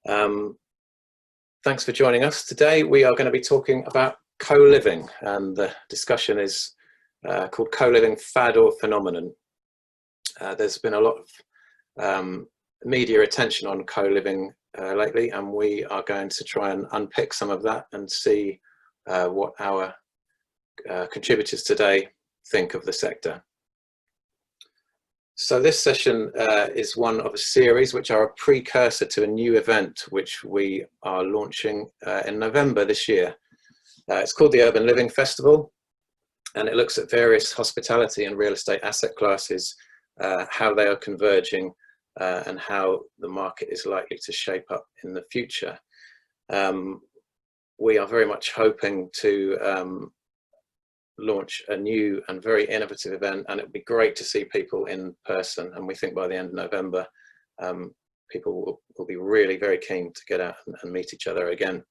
Thanks for joining us. Today we are going to be talking about co-living, and the discussion is called Co-living Fad or Phenomenon. There's been a lot of media attention on co-living lately, and we are going to try and unpick some of that and see what our contributors today think of the sector. So this session is one of a series which are a precursor to a new event which we are launching in November this year. It's called the Urban Living Festival, and it looks at various hospitality and real estate asset classes, how they are converging, and how the market is likely to shape up in the future. We are very much hoping to launch a new and very innovative event, and it would be great to see people in person, and we think by the end of November people will be really very keen to get out and meet each other again.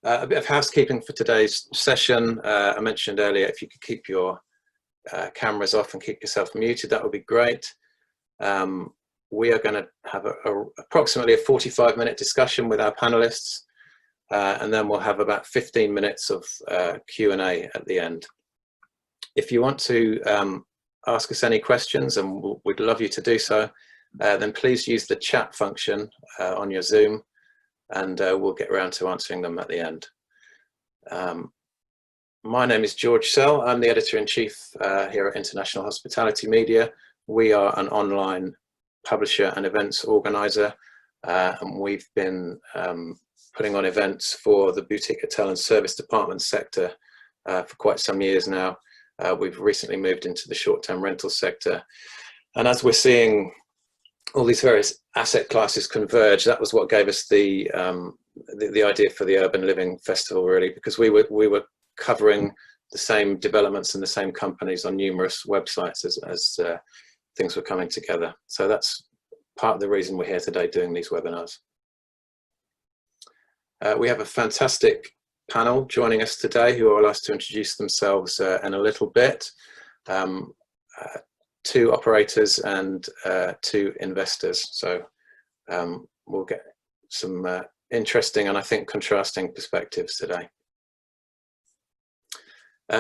A bit of housekeeping for today's session. I mentioned earlier, if you could keep your cameras off and keep yourself muted, that would be great. We are going to have approximately a 45-minute discussion with our panelists, and then we'll have about 15 minutes of Q&A at the end. If you want to ask us any questions, and we'd love you to do so, then please use the chat function on your Zoom, and we'll get around to answering them at the end. My name is George Sell. I'm the Editor-in-Chief here at International Hospitality Media. We are an online publisher and events organizer, and we've been putting on events for the boutique hotel and service department sector for quite some years now. We've recently moved into the short-term rental sector, and as we're seeing all these various asset classes converge, that was what gave us the idea for the Urban Living Festival, really, because we were covering the same developments and the same companies on numerous websites as things were coming together. So that's part of the reason we're here today doing these webinars. We have a fantastic panel joining us today who I'll ask to introduce themselves in a little bit. Two operators and two investors. So we'll get some interesting and I think contrasting perspectives today.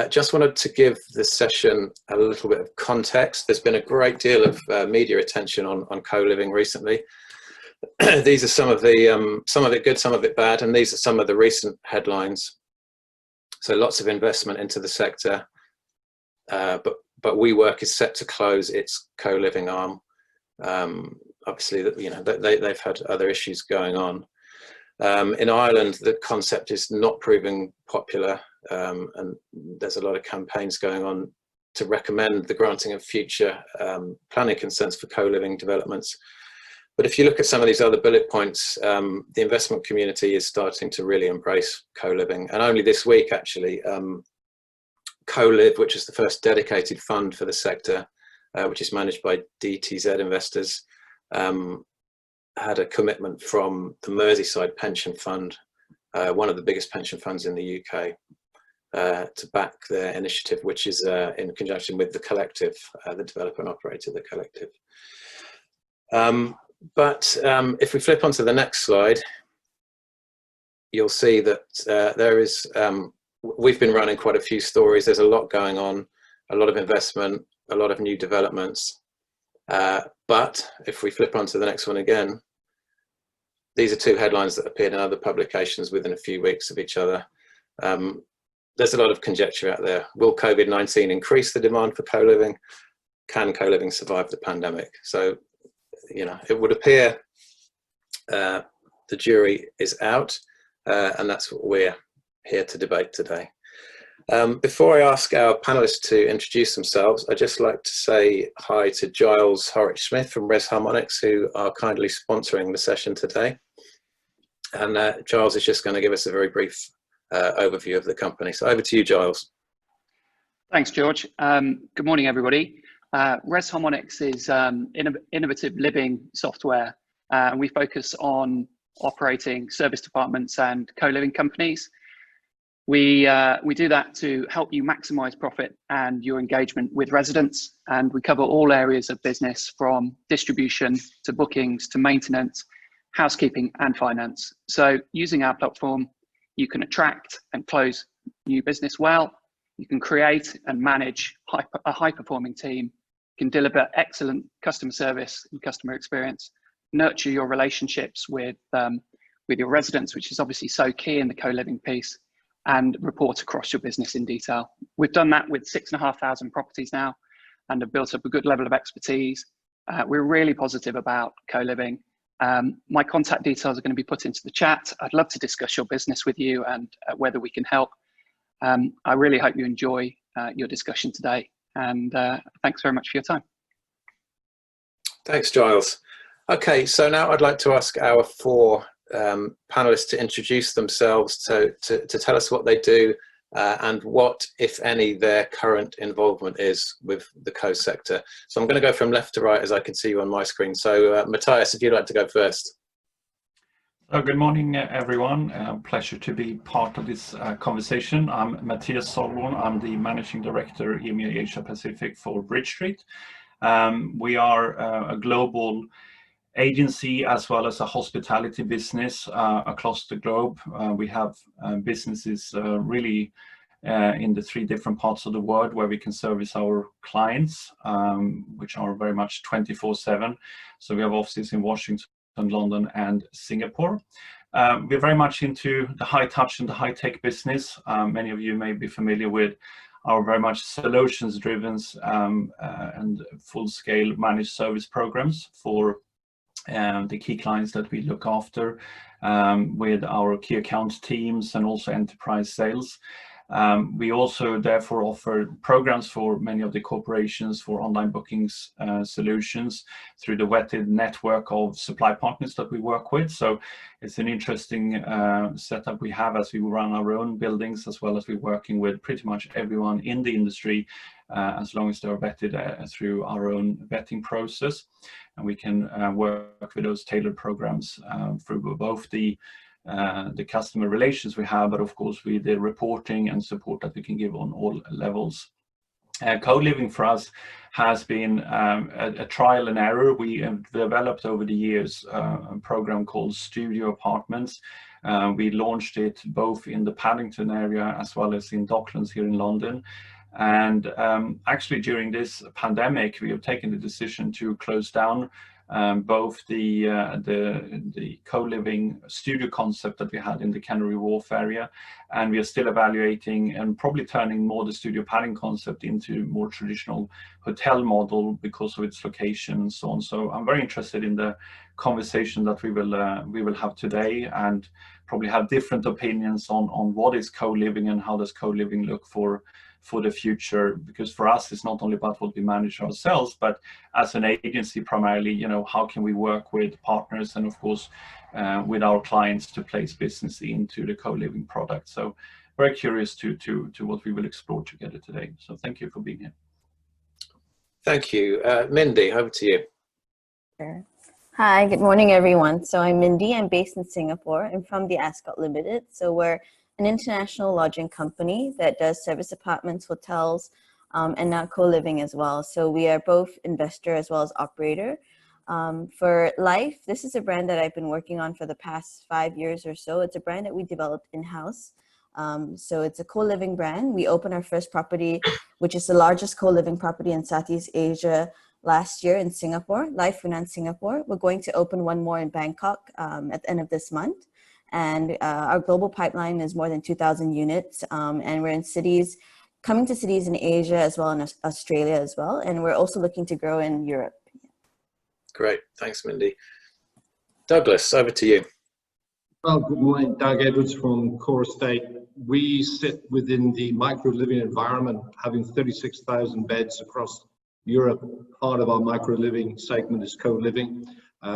Just wanted to give the session a little bit of context. There's been a great deal of media attention on co-living recently. These are some of it good, some of it bad, and these are some of the recent headlines. So lots of investment into the sector, but WeWork is set to close its co-living arm. Obviously, they've had other issues going on. In Ireland, the concept is not proving popular, and there's a lot of campaigns going on to recommend the granting of future planning consents for co-living developments. But if you look at some of these other bullet points, the investment community is starting to really embrace co-living. And only this week, actually, CoLive, which is the first dedicated fund for the sector, which is managed by DTZ investors, had a commitment from the Merseyside Pension Fund, one of the biggest pension funds in the UK, to back their initiative, which is in conjunction with the Collective, the developer and operator of the Collective. But if we flip onto the next slide, you'll see that there is, we've been running quite a few stories. There's a lot going on, a lot of investment, a lot of new developments. But if we flip onto the next one again, these are two headlines that appeared in other publications within a few weeks of each other. There's a lot of conjecture out there. Will COVID-19 increase the demand for co-living? Can co-living survive the pandemic? So, it would appear the jury is out, and that's what we're here to debate today. Before I ask our panelists to introduce themselves, I'd just like to say hi to Giles Horrich-Smith from HARMONICS, who are kindly sponsoring the session today. And Giles is just going to give us a very brief overview of the company. So over to you, Giles. Thanks, George. Good morning, everybody. HARMONICS is innovative living software, and we focus on operating service departments and co-living companies. We do that to help you maximize profit and your engagement with residents, and we cover all areas of business from distribution to bookings to maintenance housekeeping and finance. So using our platform, you can attract and close new business well. You can create and manage a high-performing team, can deliver excellent customer service and customer experience, nurture your relationships with your residents, which is obviously so key in the co-living piece, and report across your business in detail. We've done that with 6,500 properties now and have built up a good level of expertise. We're really positive about co-living. My contact details are going to be put into the chat. I'd love to discuss your business with you and whether we can help. I really hope you enjoy your discussion today, and thanks very much for your time. Thanks, Giles. Okay, so now I'd like to ask our four panelists to introduce themselves, to tell us what they do and what, if any, their current involvement is with the co-sector. So I'm going to go from left to right as I can see you on my screen. So Matthias, if you'd like to go first. Good morning, everyone. Pleasure to be part of this conversation. I'm Mathias. I'm the Managing Director, EMEA Asia Pacific for BridgeStreet. We are a global agency as well as a hospitality business across the globe. We have businesses really in the 3 different parts of the world where we can service our clients, which are very much 24/7. So we have offices in Washington, London and Singapore. We're very much into the high touch and the high tech business. Many of you may be familiar with our very much solutions driven and full scale managed service programs for the key clients that we look after with our key account teams and also enterprise sales. We also therefore offer programs for many of the corporations for online bookings solutions through the vetted network of supply partners that we work with. So it's an interesting setup we have as we run our own buildings, as well as we're working with pretty much everyone in the industry, as long as they're vetted through our own vetting process. And we can work with those tailored programs through both the customer relations we have, but of course with the reporting and support that we can give on all levels. Co-living for us has been a trial and error. We have developed over the years a program called Studio Apartments. We launched it both in the Paddington area as well as in Docklands here in London. And actually during this pandemic, we have taken the decision to close down both the co-living studio concept that we had in the Canary Wharf area, and we are still evaluating and probably turning more the studio padding concept into more traditional hotel model because of its location and so on. So I'm very interested in the conversation that we will have today, and probably have different opinions on what is co-living and how does co-living look for the future, because for us it's not only about what we manage ourselves, but as an agency primarily, you know, how can we work with partners and of course with our clients to place business into the co-living product. So very curious to what we will explore together today. So thank you for being here. Thank you. Mindy, over to you. Sure. Hi, good morning everyone. So I'm Mindy, I'm based in Singapore. I'm from the Ascott Limited. So we're an international lodging company that does service apartments, hotels, and now co-living as well. So we are both investor as well as operator. For Life, this is a brand that I've been working on for the past 5 years or so. It's a brand that we developed in-house. So it's a co-living brand. We opened our first property, which is the largest co-living property in Southeast Asia last year in Singapore, Life Finance Singapore. We're going to open one more in Bangkok at the end of this month. And our global pipeline is more than 2,000 units. And we're in cities, coming to cities in Asia as well as Australia as well. And we're also looking to grow in Europe. Great, thanks Mindy. Douglas, over to you. Well, good morning, Doug Edwards from CoRESTATE. We sit within the micro-living environment, having 36,000 beds across Europe. Part of our micro-living segment is co-living.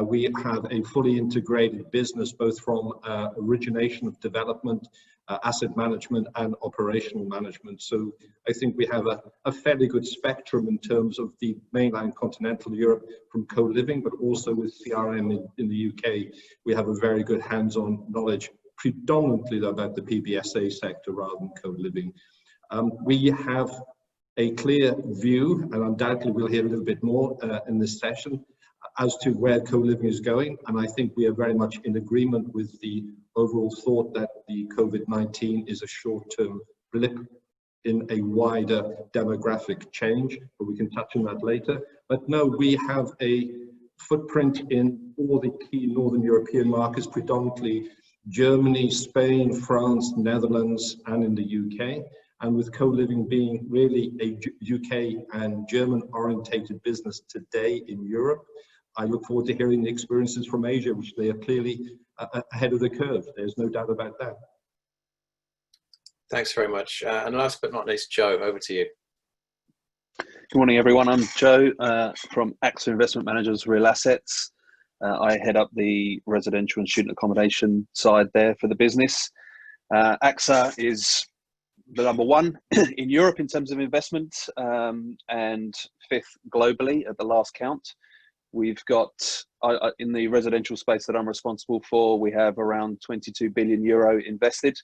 We have a fully integrated business, both from origination of development, asset management and operational management. So I think we have a fairly good spectrum in terms of the mainland continental Europe from co-living, but also with CRM in the UK, we have a very good hands-on knowledge, predominantly about the PBSA sector rather than co-living. We have a clear view, and undoubtedly we'll hear a little bit more in this session, as to where co-living is going. And I think we are very much in agreement with the overall thought that the COVID-19 is a short-term blip in a wider demographic change, but we can touch on that later. But no, we have a footprint in all the key Northern European markets, predominantly Germany, Spain, France, Netherlands, and in the UK. And with co-living being really a UK and German orientated business today in Europe, I look forward to hearing the experiences from Asia, which they are clearly ahead of the curve. There's no doubt about that. Thanks very much. And last but not least, Joe, over to you. Good morning, everyone. I'm Joe from AXA Investment Managers Real Assets. I head up the residential and student accommodation side there for the business. AXA is the number one in Europe in terms of investment and fifth globally at the last count. We've got, in the residential space that I'm responsible for, we have around 22 billion euro invested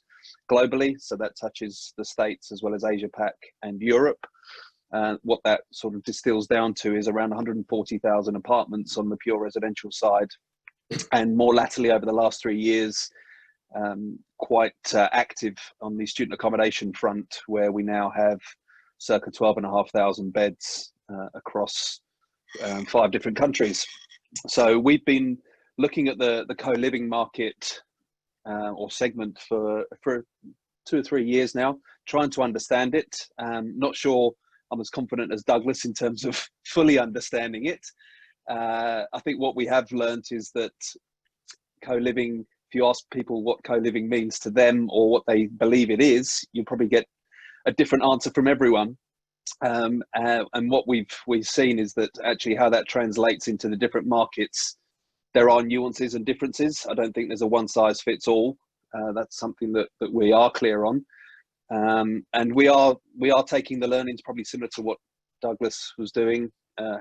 globally. So that touches the States as well as Asia Pac and Europe. What that sort of distills down to is around 140,000 apartments on the pure residential side. And more latterly over the last 3 years, quite active on the student accommodation front, where we now have circa 12,500 beds across 5 different countries. So we've been looking at the co-living market or segment for 2 or 3 years now, trying to understand it. Not sure I'm as confident as Douglas in terms of fully understanding it. I think what we have learned is that co-living, if you ask people what co-living means to them or what they believe it is, you'll probably get a different answer from everyone. And what we've seen is that actually how that translates into the different markets, there are nuances and differences. I don't think there's a one size fits all. That's something that we are clear on. And we are taking the learnings probably similar to what Douglas was doing,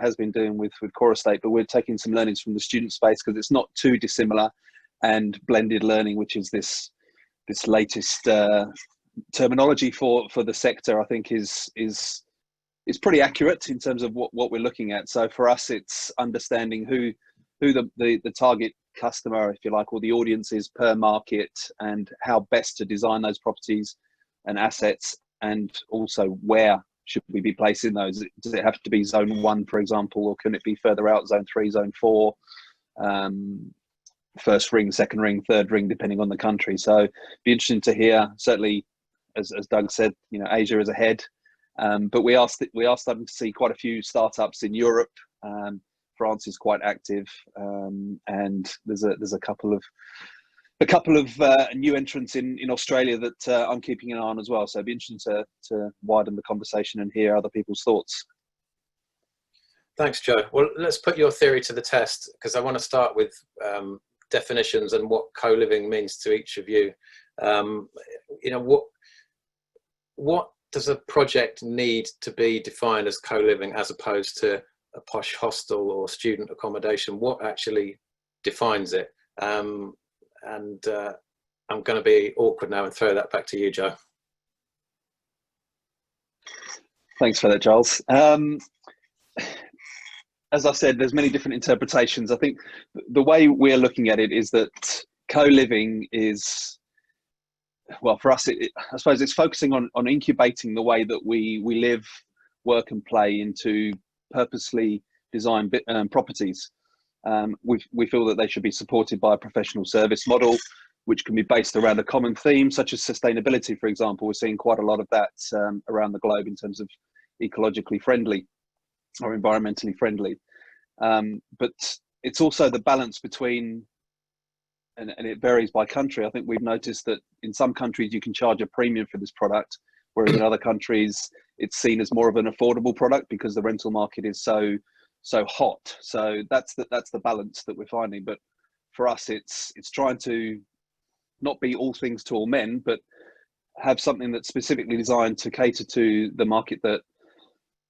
has been doing with CoRESTATE, but we're taking some learnings from the student space because it's not too dissimilar. And blended learning, which is this latest terminology for the sector, I think is pretty accurate in terms of what we're looking at. So for us, it's understanding who the target customer, if you like, or the audience is per market, and how best to design those properties and assets, and also where should we be placing those. Does it have to be zone 1, for example, or can it be further out, zone 3, zone 4, first ring, second ring, third ring, depending on the country? So it'd be interesting to hear. Certainly, as Doug said, Asia is ahead. But we are starting to see quite a few startups in Europe. France is quite active, and there's a couple of new entrants in Australia that I'm keeping an eye on as well. So it'd be interesting to widen the conversation and hear other people's thoughts. Thanks, Joe. Well, let's put your theory to the test, because I want to start with definitions and what co-living means to each of you. What does a project need to be defined as co-living as opposed to a posh hostel or student accommodation? What actually defines it? And I'm going to be awkward now and throw that back to you, Joe. Thanks for that, Giles. As I said, there's many different interpretations. I think the way we're looking at it is that co-living is, well, for us, I suppose it's focusing on incubating the way that we live, work and play into purposely designed properties. We feel that they should be supported by a professional service model, which can be based around a common theme, such as sustainability, for example. We're seeing quite a lot of that around the globe in terms of ecologically friendly or environmentally friendly. But it's also the balance between, and it varies by country. I think we've noticed that in some countries you can charge a premium for this product, whereas in other countries it's seen as more of an affordable product because the rental market is so hot. So that's the balance that we're finding. But for us, it's trying to not be all things to all men, but have something that's specifically designed to cater to the market that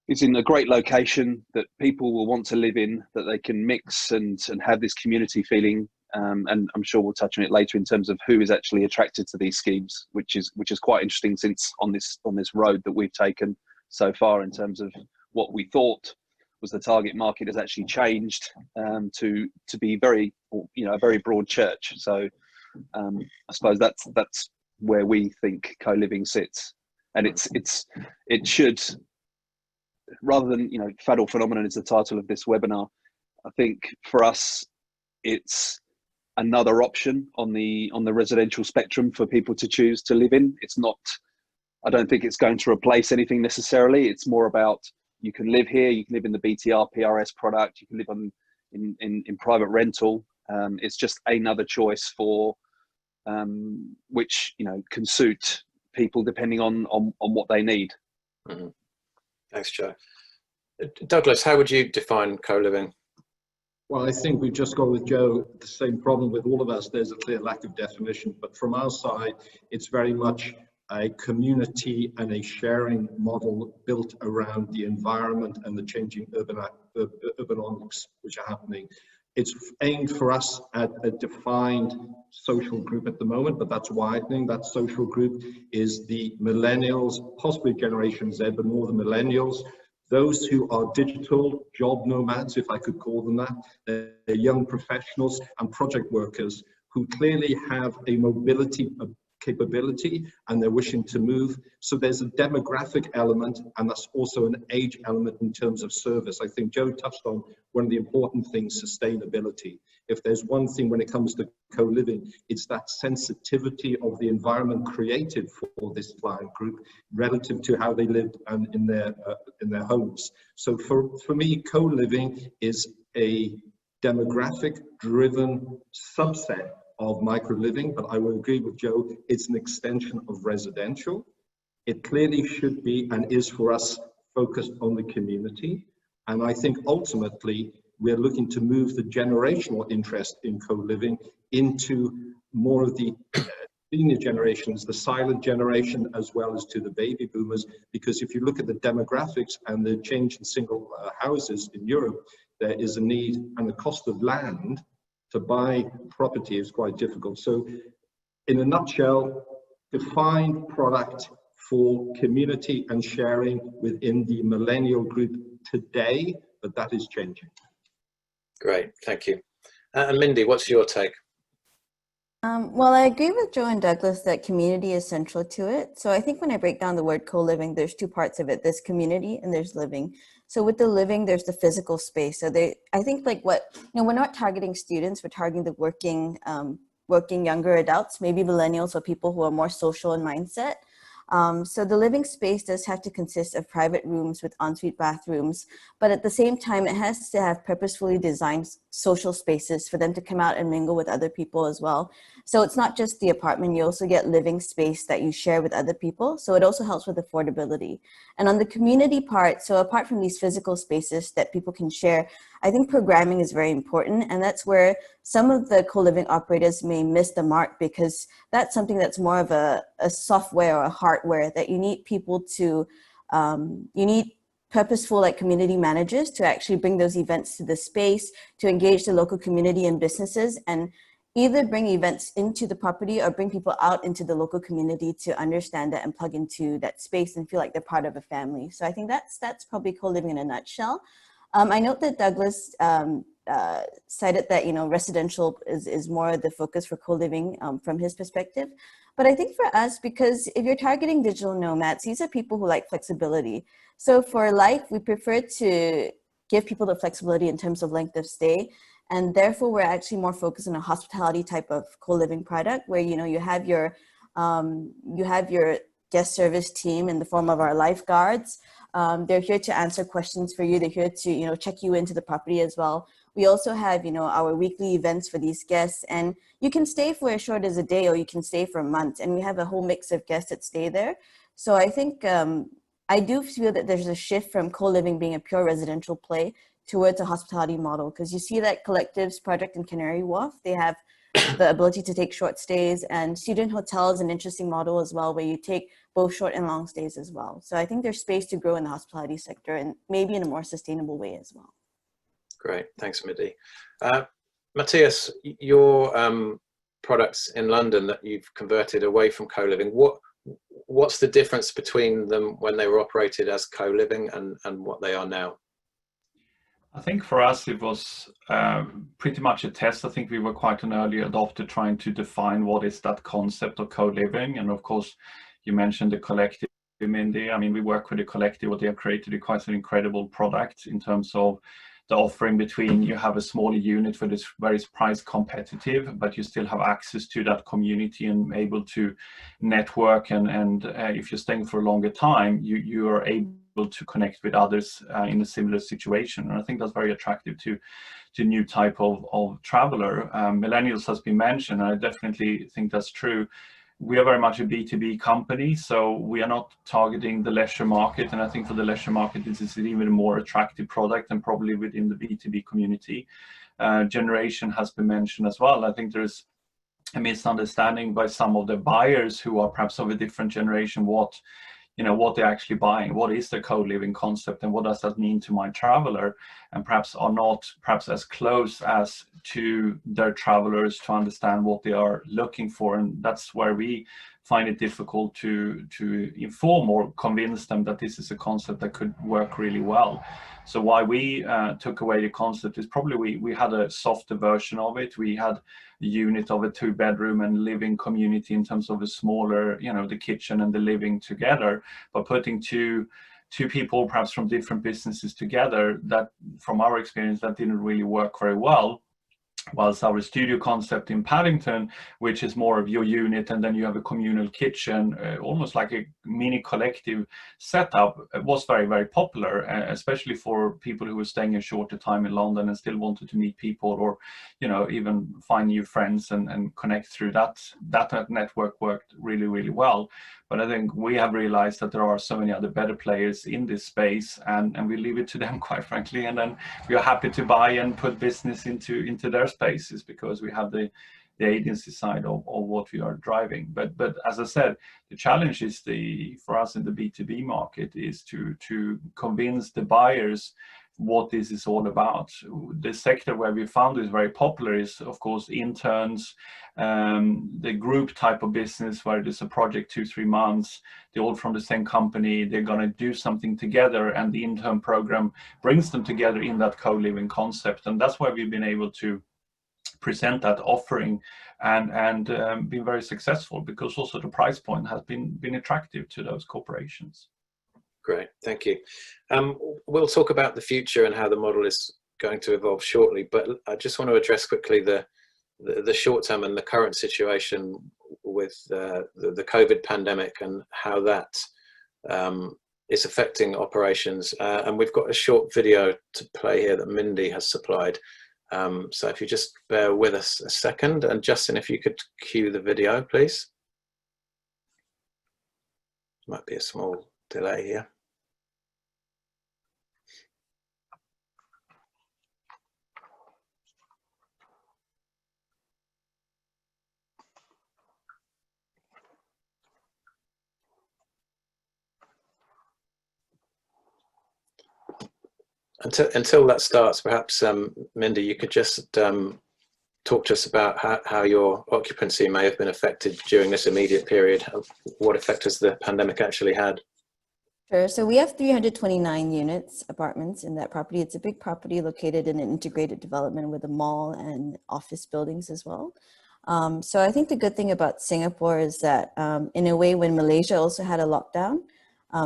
is in a great location that people will want to live in, that they can mix and have this community feeling. And I'm sure we'll touch on it later in terms of who is actually attracted to these schemes, which is quite interesting since on this road that we've taken so far in terms of what we thought was the target market has actually changed to be very, a very broad church. So I suppose that's where we think co-living sits, and it should, rather than fad or phenomenon is the title of this webinar. I think for us, it's another option on the residential spectrum for people to choose to live in. It's not. I don't think it's going to replace anything necessarily. It's more about, you can live here, you can live in the BTR, PRS product, you can live in private rental. It's just another choice for which can suit people depending on what they need. Mm-hmm. Thanks, Joe. Douglas, how would you define co-living? Well, I think we've just got with Joe the same problem with all of us. There's a clear lack of definition, but from our side, it's very much a community and a sharing model built around the environment and the changing urbanomics which are happening. It's aimed for us at a defined social group at the moment, but that's widening. That social group is the millennials, possibly Generation Z, but more the millennials. Those who are digital job nomads, if I could call them that, they're young professionals and project workers who clearly have a mobility capability and they're wishing to move. So there's a demographic element, and that's also an age element in terms of service. I think Joe touched on one of the important things, sustainability. If there's one thing when it comes to co-living, it's that sensitivity of the environment created for this client group relative to how they lived and in their homes. So for me, co-living is a demographic driven subset of micro-living, but I will agree with Joe, it's an extension of residential. It clearly should be and is for us focused on the community. And I think ultimately we're looking to move the generational interest in co-living into more of the senior generations, the silent generation, as well as to the baby boomers, because if you look at the demographics and the change in single houses in Europe, there is a need, and the cost of land to buy property is quite difficult. So in a nutshell, defined product for community and sharing within the millennial group today, but that is changing. Great, thank you. And Mindy, what's your take? Well, I agree with Joe and Douglas that community is central to it. So I think when I break down the word co-living, there's two parts of it. There's community and there's living. So with the living, there's the physical space. So I think like we're not targeting students, we're targeting the working younger adults, maybe millennials or people who are more social in mindset. So the living space does have to consist of private rooms with ensuite bathrooms, but at the same time, it has to have purposefully designed social spaces for them to come out and mingle with other people as well. So it's not just the apartment, you also get living space that you share with other people. So it also helps with affordability. And on the community part, so apart from these physical spaces that people can share, I think programming is very important. And that's where some of the co-living operators may miss the mark, because that's something that's more of a software or a hardware that you need people to, you need purposeful like community managers to actually bring those events to the space, to engage the local community and businesses, and either bring events into the property or bring people out into the local community to understand that and plug into that space and feel like they're part of a family. So I think that's probably co-living in a nutshell. I note that Douglas cited that, residential is more the focus for co-living from his perspective. But I think for us, because if you're targeting digital nomads, these are people who like flexibility. So for life, we prefer to give people the flexibility in terms of length of stay. And therefore, we're actually more focused on a hospitality type of co-living product where, you have your guest service team in the form of our lifeguards. They're here to answer questions for you. They're here to, check you into the property as well. We also have, our weekly events for these guests, and you can stay for as short as a day or you can stay for months. And we have a whole mix of guests that stay there. So I think I do feel that there's a shift from co-living being a pure residential play towards a hospitality model, because you see that Collective's project in Canary Wharf, they have the ability to take short stays, and student hotels, an interesting model as well, where you take both short and long stays as well. So I think there's space to grow in the hospitality sector, and maybe in a more sustainable way as well. Great, thanks, Mindy. Matias, your products in London that you've converted away from co-living, what's the difference between them when they were operated as co-living and what they are now? I think for us it was pretty much a test. I think we were quite an early adopter trying to define what is that concept of co-living. And of course, you mentioned the collective, Mindy. I mean, we work with the collective. What they have created is quite an incredible product in terms of the offering between you have a smaller unit where it's very price competitive, but you still have access to that community and able to network. And if you're staying for a longer time, you are able to connect with others in a similar situation. And I think that's very attractive to new type of traveler. Millennials has been mentioned, and I definitely think that's true. We are very much a B2B company, so we are not targeting the leisure market. And I think for the leisure market, this is an even more attractive product and probably within the B2B community. Generation has been mentioned as well. I think there's a misunderstanding by some of the buyers who are perhaps of a different generation, what they're actually buying, what is the co-living concept and what does that mean to my traveler, and perhaps are not as close as to their travelers to understand what they are looking for. And that's where we find it difficult to inform or convince them that this is a concept that could work really well. So why we took away the concept is probably we had a softer version of it. We had a unit of a 2-bedroom and living community in terms of a smaller, the kitchen and the living together, but putting two people perhaps from different businesses together, that from our experience that didn't really work very well. Whilst our studio concept in Paddington, which is more of your unit and then you have a communal kitchen, almost like a mini collective setup, was very, very popular, especially for people who were staying a shorter time in London and still wanted to meet people or, even find new friends and connect through that. That network worked really, really well. But I think we have realized that there are so many other better players in this space, and we leave it to them, quite frankly. And then we are happy to buy and put business into their spaces because we have the agency side of what we are driving. But as I said, the challenge is for us in the B2B market is to convince the buyers what this is all about. The sector where we found is very popular is, of course, interns, the group type of business where it is a project 2-3 months, they're all from the same company, they're going to do something together, and the intern program brings them together in that co-living concept. And that's why we've been able to present that offering and been very successful, because also the price point has been attractive to those corporations. Great, thank you. We'll talk about the future and how the model is going to evolve shortly, but I just want to address quickly the short term and the current situation with the COVID pandemic and how that is affecting operations. And we've got a short video to play here that Mindy has supplied. So if you just bear with us a second, and Justin, if you could cue the video, please. Might be a small delay here. Until that starts, perhaps Mindy, you could just talk to us about how your occupancy may have been affected during this immediate period. What effect has the pandemic actually had? Sure. So we have 329 units, apartments in that property. It's a big property located in an integrated development with a mall and office buildings as well. So I think the good thing about Singapore is that in a way, when Malaysia also had a lockdown,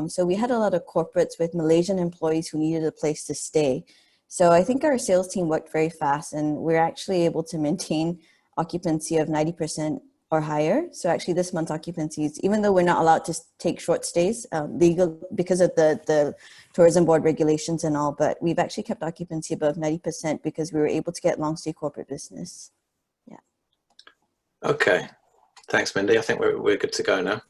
so we had a lot of corporates with Malaysian employees who needed a place to stay. So I think our sales team worked very fast, and we're actually able to maintain occupancy of 90% or higher. So actually this month's occupancies, even though we're not allowed to take short stays legal because of the tourism board regulations and all, but we've actually kept occupancy above 90% because we were able to get long stay corporate business. Yeah. Okay. Thanks, Mindy. I think we're good to go now.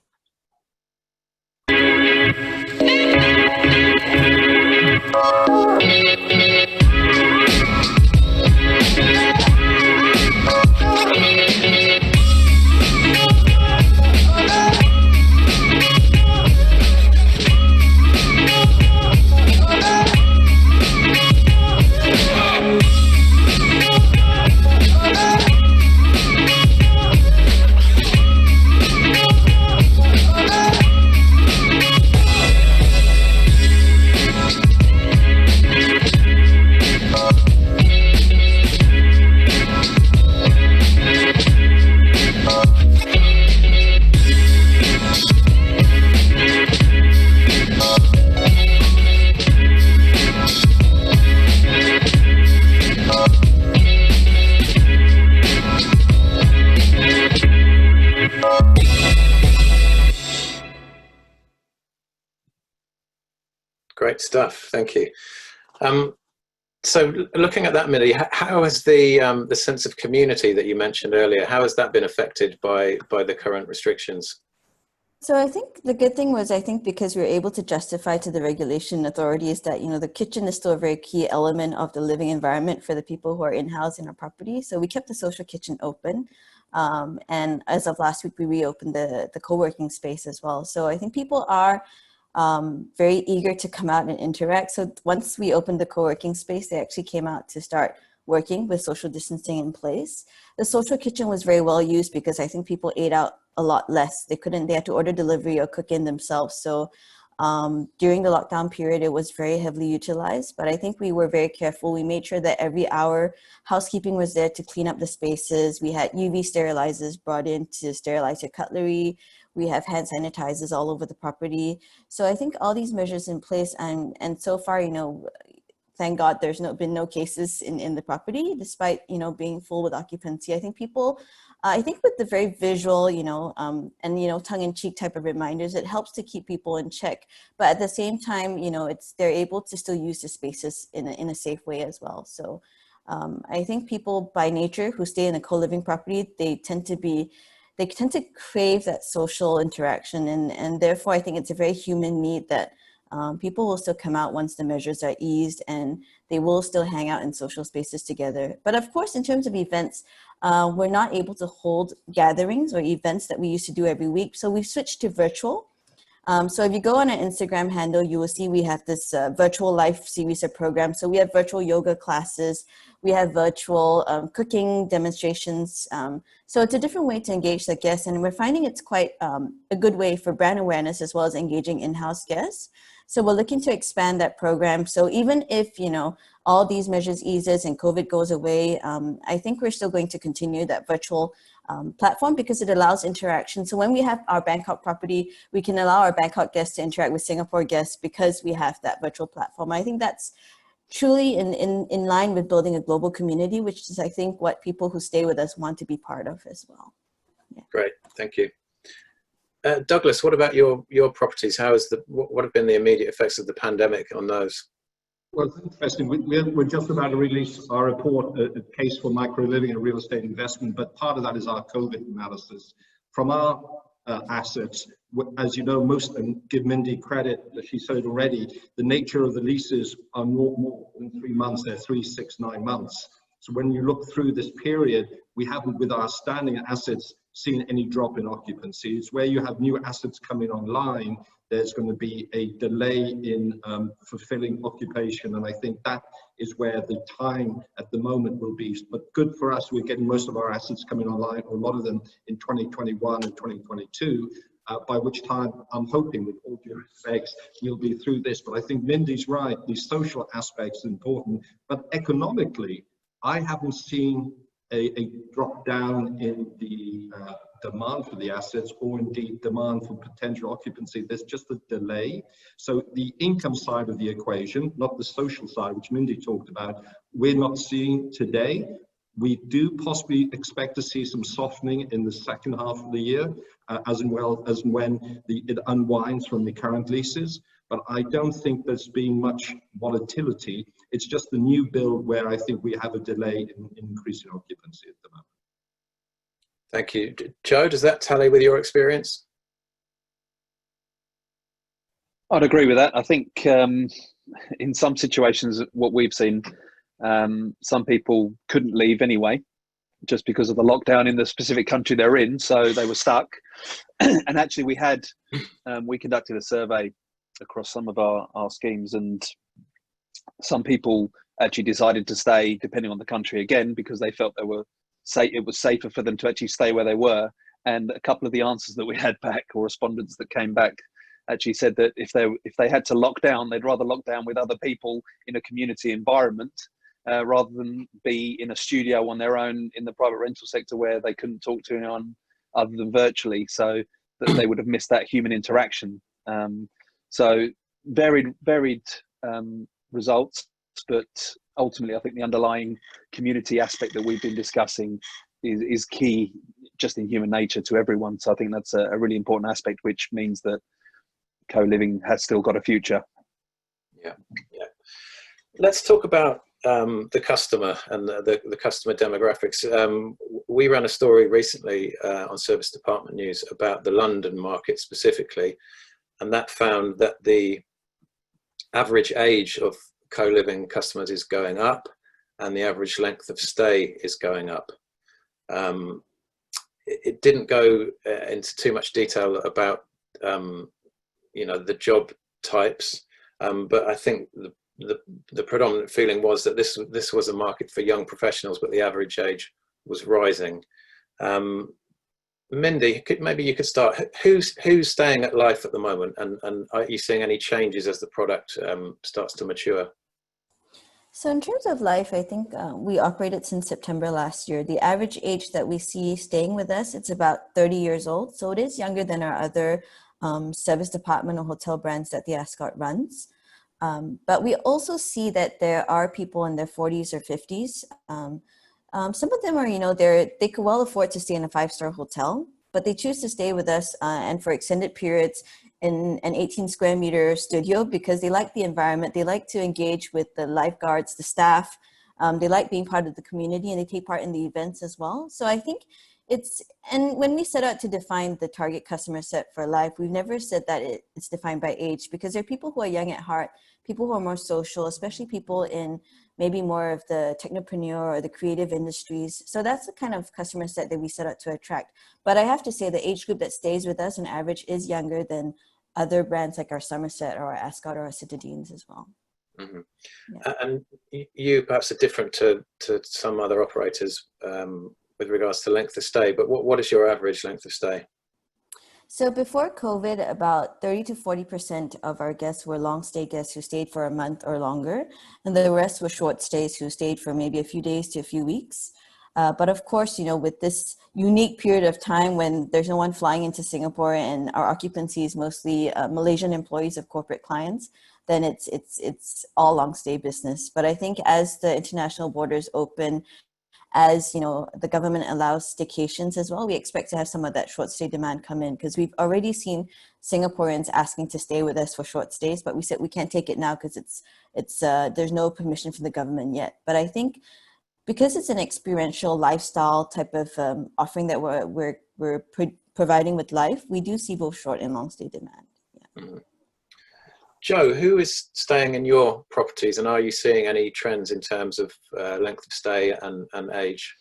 Great stuff. Thank you. So looking at that, Mindy, how has the sense of community that you mentioned earlier, how has that been affected by the current restrictions? So I think the good thing was, I think because we were able to justify to the regulation authorities that, you know, the kitchen is still a very key element of the living environment for the people who are in-house in our property. So we kept the social kitchen open. And as of last week, we reopened the co-working space as well. So I think people are very eager to come out and interact. So once we opened the co-working space, they actually came out to start working with social distancing in place. The social kitchen was very well used because I think people ate out a lot less. They had to order delivery or cook in themselves. So during the lockdown period, it was very heavily utilized, but I think we were very careful. We made sure that every hour housekeeping was there to clean up the spaces. We had UV sterilizers brought in to sterilize your cutlery. We have hand sanitizers all over the property. So I think all these measures in place, and so far, you know, thank God there's been no cases in the property, despite, you know, being full with occupancy. I think people, I think with the very visual, you know, and, you know, tongue-in-cheek type of reminders, it helps to keep people in check. But at the same time, you know, they're able to still use the spaces in a safe way as well. So I think people by nature who stay in a co-living property, they tend to crave that social interaction. And therefore, I think it's a very human need that people will still come out once the measures are eased, and they will still hang out in social spaces together. But of course, in terms of events, we're not able to hold gatherings or events that we used to do every week. So we've switched to virtual. So if you go on our Instagram handle, you will see we have this virtual life series of programs. So we have virtual yoga classes, we have virtual cooking demonstrations. So it's a different way to engage the guests, and we're finding it's quite a good way for brand awareness as well as engaging in-house guests. So we're looking to expand that program. So even if, you know, all these measures eases and COVID goes away, I think we're still going to continue that virtual platform because it allows interaction. So when we have our Bangkok property, we can allow our Bangkok guests to interact with Singapore guests because we have that virtual platform. I think that's truly in line with building a global community, which is, I think, what people who stay with us want to be part of as well. Yeah. Great, thank you. Douglas, what about your properties? What have been the immediate effects of the pandemic on those? Well, it's interesting. We're just about to release our report, a case for micro living and real estate investment, but part of that is our COVID analysis. From our assets, as you know, most, and give Mindy credit, that she said already, the nature of the leases are more than 3 months, they're 3, 6, 9 months. So when you look through this period, we haven't, with our standing assets, seen any drop in occupancy. It's where you have new assets coming online, there's going to be a delay in fulfilling occupation, and I think that is where the time at the moment will be. But good for us, we're getting most of our assets coming online, or a lot of them in 2021 and 2022, by which time I'm hoping, with all due respect, we'll be through this. But I think Mindy's right, the social aspects are important, but economically, I haven't seen a drop down in the demand for the assets, or indeed demand for potential occupancy. There's just a delay. So the income side of the equation, not the social side, which Mindy talked about, we're not seeing today. We do possibly expect to see some softening in the second half of the year, as well as when it unwinds from the current leases. But I don't think there's been much volatility. It's just the new build where I think we have a delay in increasing occupancy at the moment. Thank you. Joe, does that tally with your experience? I'd agree with that. I think in some situations, what we've seen, some people couldn't leave anyway, just because of the lockdown in the specific country they're in, so they were stuck. And actually we conducted a survey across some of our schemes, and some people actually decided to stay depending on the country again, because they felt it was safer for them to actually stay where they were. And a couple of the answers that we had back, or respondents that came back, actually said that if they had to lock down, they'd rather lock down with other people in a community environment rather than be in a studio on their own in the private rental sector where they couldn't talk to anyone other than virtually, so that they would have missed that human interaction. So varied results, but ultimately I think the underlying community aspect that we've been discussing is key just in human nature to everyone. So I think that's a really important aspect, which means that co-living has still got a future. Yeah, yeah. Let's talk about the customer and the customer demographics. We ran a story recently on Service Department News about the London market specifically, and that found that the average age of co-living customers is going up and the average length of stay is going up. It didn't go into too much detail about you know, the job types, but I think the predominant feeling was that this was a market for young professionals, but the average age was rising. Mindy, maybe you could start. Who's staying at Life at the moment, and are you seeing any changes as the product starts to mature? So in terms of Life, I think we operated since September last year. The average age that we see staying with us, it's about 30 years old. So it is younger than our other service department or hotel brands that the Ascott runs. But we also see that there are people in their 40s or 50s. Some of them are, you know, they could well afford to stay in a 5-star hotel, but they choose to stay with us and for extended periods in an 18 square meter studio because they like the environment. They like to engage with the lifeguards, the staff. They like being part of the community, and they take part in the events as well. So I think and when we set out to define the target customer set for Life, we've never said that it's defined by age, because there are people who are young at heart, people who are more social, especially people in maybe more of the technopreneur or the creative industries. So that's the kind of customer set that we set out to attract. But I have to say the age group that stays with us on average is younger than other brands like our Somerset or our Ascott or our Citadines as well. Mm-hmm. Yeah. And you perhaps are different to some other operators with regards to length of stay, but what is your average length of stay? So before COVID, about 30 to 40% of our guests were long stay guests who stayed for a month or longer, and the rest were short stays who stayed for maybe a few days to a few weeks. But of course, you know, with this unique period of time when there's no one flying into Singapore and our occupancy is mostly Malaysian employees of corporate clients, then it's all long stay business. But I think as the international borders open, as you know, the government allows staycations as well, we expect to have some of that short stay demand come in, because we've already seen Singaporeans asking to stay with us for short stays, but we said we can't take it now because there's no permission from the government yet. But I think because it's an experiential lifestyle type of offering that we're providing with Life, we do see both short and long stay demand. Yeah. Mm-hmm. Joe, who is staying in your properties, and are you seeing any trends in terms of length of stay and age?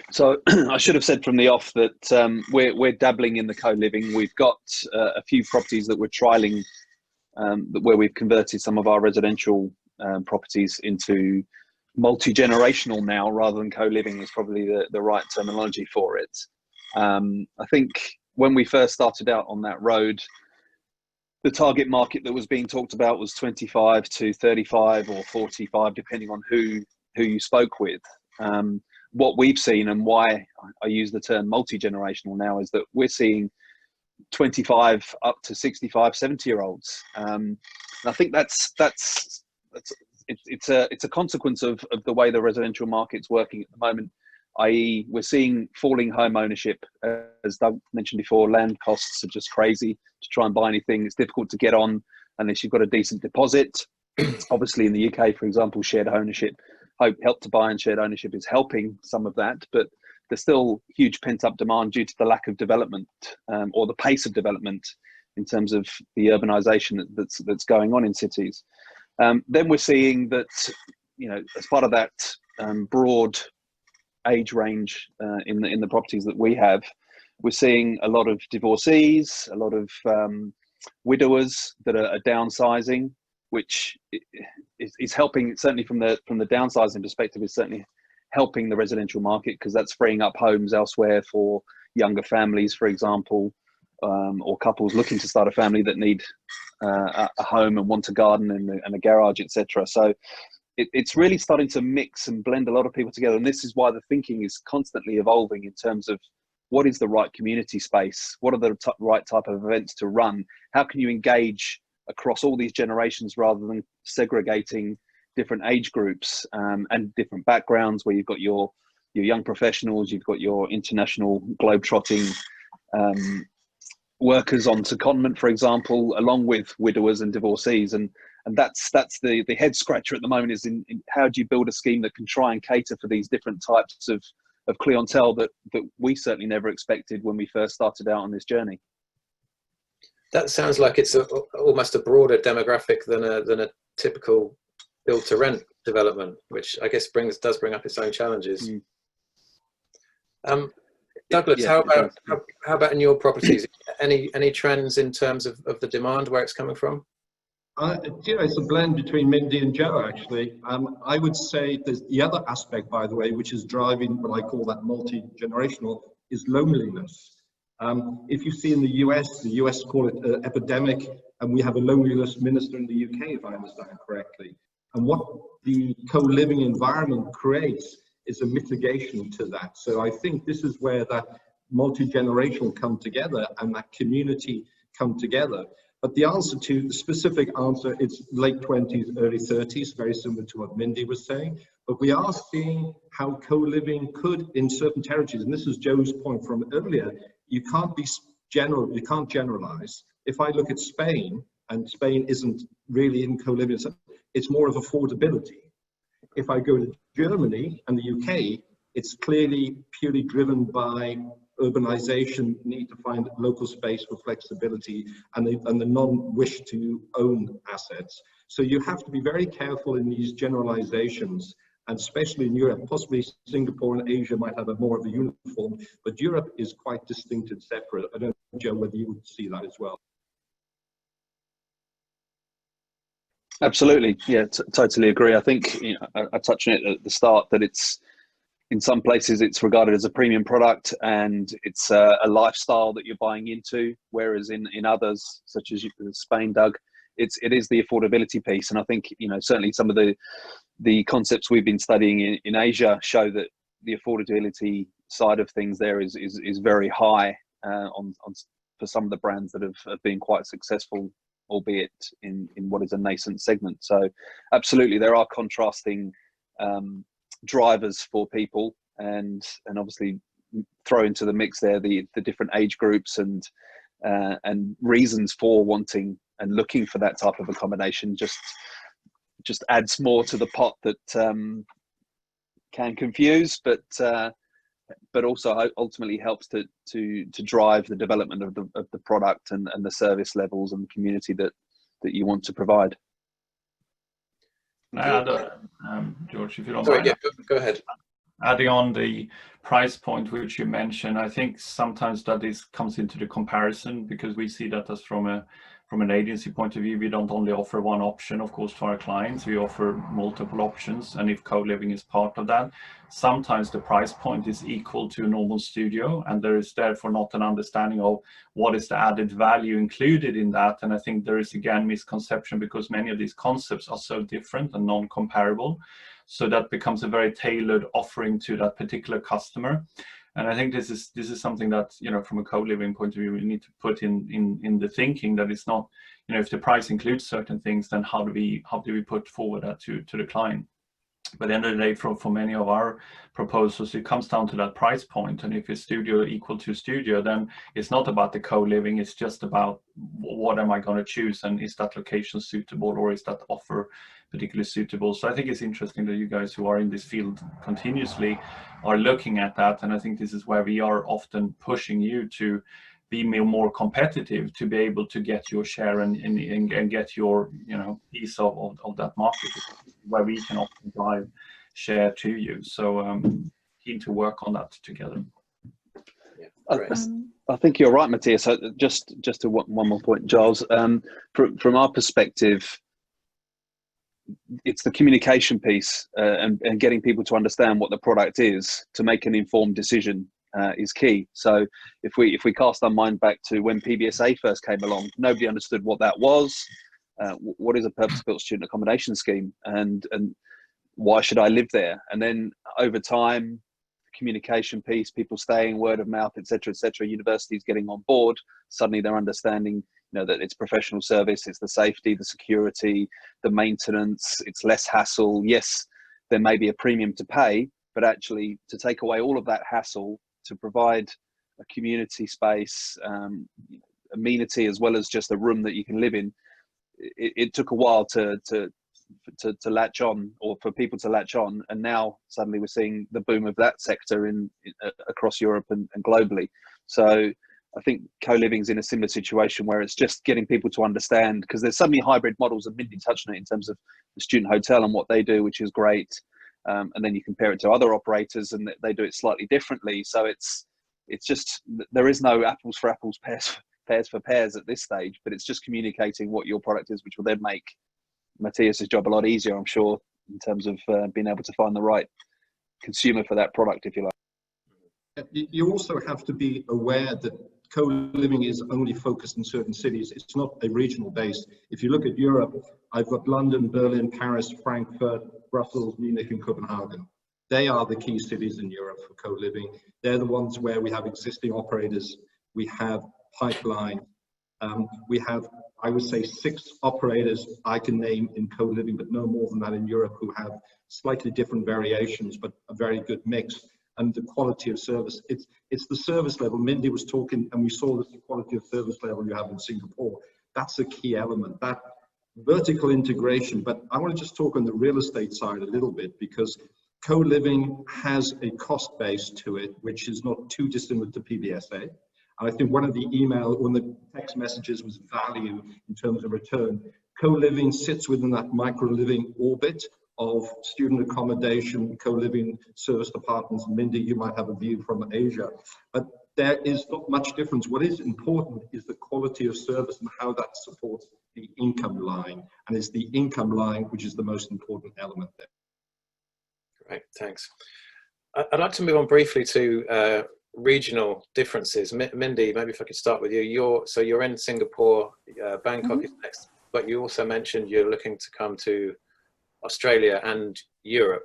So I should have said from the off that we're dabbling in the co-living. We've got a few properties that we're trialing where we've converted some of our residential properties into multi-generational now, rather than co-living is probably the right terminology for it. I think when we first started out on that road, the target market that was being talked about was 25 to 35 or 45, depending on who you spoke with. What we've seen, and why I use the term multi-generational now, is that we're seeing 25 up to 65, 70-year-olds. And I think it's a consequence of the way the residential market's working at the moment, i.e. we're seeing falling home ownership. As Doug mentioned before, land costs are just crazy to try and buy anything. It's difficult to get on unless you've got a decent deposit. Obviously in the UK, for example, shared ownership, Help to Buy and shared ownership is helping some of that, but there's still huge pent-up demand due to the lack of development or the pace of development in terms of the urbanization that's going on in cities. Then we're seeing that, you know, as part of that broad age range in the properties that we have, we're seeing a lot of divorcees, a lot of widowers that are downsizing, which is helping, certainly from the downsizing perspective, is certainly helping the residential market, because that's freeing up homes elsewhere for younger families, for example, or couples looking to start a family that need a home and want a garden and a garage, etc. So it's really starting to mix and blend a lot of people together. And this is why the thinking is constantly evolving in terms of what is the right community space? What are the right type of events to run? How can you engage across all these generations rather than segregating different age groups and different backgrounds, where you've got your young professionals, you've got your international globe-trotting workers on secondment, for example, along with widowers and divorcees, and that's the head scratcher at the moment, is in how do you build a scheme that can try and cater for these different types of clientele that we certainly never expected when we first started out on this journey. That sounds like it's almost a broader demographic than a typical build to rent development, which I guess does bring up its own challenges. Douglas, Yeah, how about in your properties? Any trends in terms of the demand, where it's coming from? It's a blend between Mindy and Joe, actually. I would say there's the other aspect, by the way, which is driving what I call that multi-generational, is loneliness. If you see in the US call it epidemic, and we have a loneliness minister in the UK, if I understand correctly. And what the co-living environment creates is a mitigation to that. So I think this is where that multi-generational come together and that community come together. But the answer to the specific answer, it's late 20s, early 30s, very similar to what Mindy was saying. But we are seeing how co-living could, in certain territories, and this is Joe's point from earlier, you can't generalize. If I look at Spain, and Spain isn't really in co-living, it's more of affordability. If I go to Germany and the UK, it's clearly purely driven by urbanization, need to find local space for flexibility, and the non-wish to own assets. So you have to be very careful in these generalizations, and especially in Europe. Possibly Singapore and Asia might have more of a uniform, but Europe is quite distinct and separate. I don't know, Joe, whether you would see that as well. Absolutely, yeah, totally agree. I think I touched on it at the start that it's, in some places it's regarded as a premium product and it's a lifestyle that you're buying into, whereas in others, such as Spain, Doug, it is the affordability piece. And I think certainly some of the concepts we've been studying in Asia show that the affordability side of things there is very high on for some of the brands that have been quite successful, albeit in what is a nascent segment. So absolutely, there are contrasting drivers for people, and obviously throw into the mix there the different age groups and reasons for wanting and looking for that type of accommodation just adds more to the pot that can confuse, but also ultimately helps to drive the development of the product and the service levels and the community that you want to provide. George, if you don't Sorry, mind. yeah, go ahead. Adding on the price point which you mentioned, I think sometimes that comes into the comparison, because we see that as from an agency point of view. We don't only offer one option, of course, to our clients. We offer multiple options, and if co-living is part of that, sometimes the price point is equal to a normal studio, and there is therefore not an understanding of what is the added value included in that. And I think there is again misconception, because many of these concepts are so different and non-comparable. So that becomes a very tailored offering to that particular customer. And I think this is something that, from a co-living point of view, we need to put in the thinking that it's not, if the price includes certain things, then how do we put forward that to the client? But at the end of the day, for many of our proposals, it comes down to that price point. And if it's studio equal to studio, then it's not about the co-living, it's just about what am I going to choose, and is that location suitable, or is that offer particularly suitable? So I think it's interesting that you guys who are in this field continuously are looking at that. And I think this is where we are often pushing you to be more competitive, to be able to get your share and get your piece of that market, where we can often drive share to you. So keen to work on that together. Yeah, I think you're right, Matias. Just to one more point, Giles. From our perspective, it's the communication piece and getting people to understand what the product is to make an informed decision is key. So if we cast our mind back to when PBSA first came along, nobody understood what that was. What is a purpose-built student accommodation scheme, and why should I live there? And then over time, communication piece, people staying, word of mouth, etc., universities getting on board, suddenly they're understanding that it's professional service, it's the safety, the security, the maintenance, it's less hassle. Yes, there may be a premium to pay, but actually to take away all of that hassle, to provide a community space, amenity as well as just a room that you can live in. It took a while to latch on, or for people to latch on, and now suddenly we're seeing the boom of that sector across Europe and globally. So I think co-living's in a similar situation where it's just getting people to understand, because there's so many hybrid models, and Mindy touched on it in terms of the student hotel and what they do, which is great. And then you compare it to other operators and they do it slightly differently. So it's just, there is no apples for apples, pears for pears at this stage, but it's just communicating what your product is, which will then make Matthias's job a lot easier, I'm sure, in terms of being able to find the right consumer for that product, if you like. You also have to be aware that co-living is only focused in certain cities. It's not a regional base. If you look at Europe, I've got London, Berlin, Paris, Frankfurt, Brussels, Munich, and Copenhagen. They are the key cities in Europe for co-living. They're the ones where we have existing operators, we have pipeline, we have, I would say, 6 operators I can name in co-living, but no more than that in Europe, who have slightly different variations, but a very good mix. And the quality of service, it's the service level. Mindy was talking, and we saw this, the quality of service level you have in Singapore. That's a key element, that vertical integration. But I want to just talk on the real estate side a little bit, because co-living has a cost base to it, which is not too dissimilar to PBSA. And I think one of the text messages was value in terms of return. Co-living sits within that micro-living orbit of student accommodation, co-living service apartments. Mindy, you might have a view from Asia, but there is not much difference. What is important is the quality of service and how that supports the income line. And it's the income line which is the most important element there. Great, thanks. I'd like to move on briefly to regional differences. Mindy, maybe if I could start with you. You're in Singapore, Bangkok is next, but you also mentioned you're looking to come to Australia and Europe.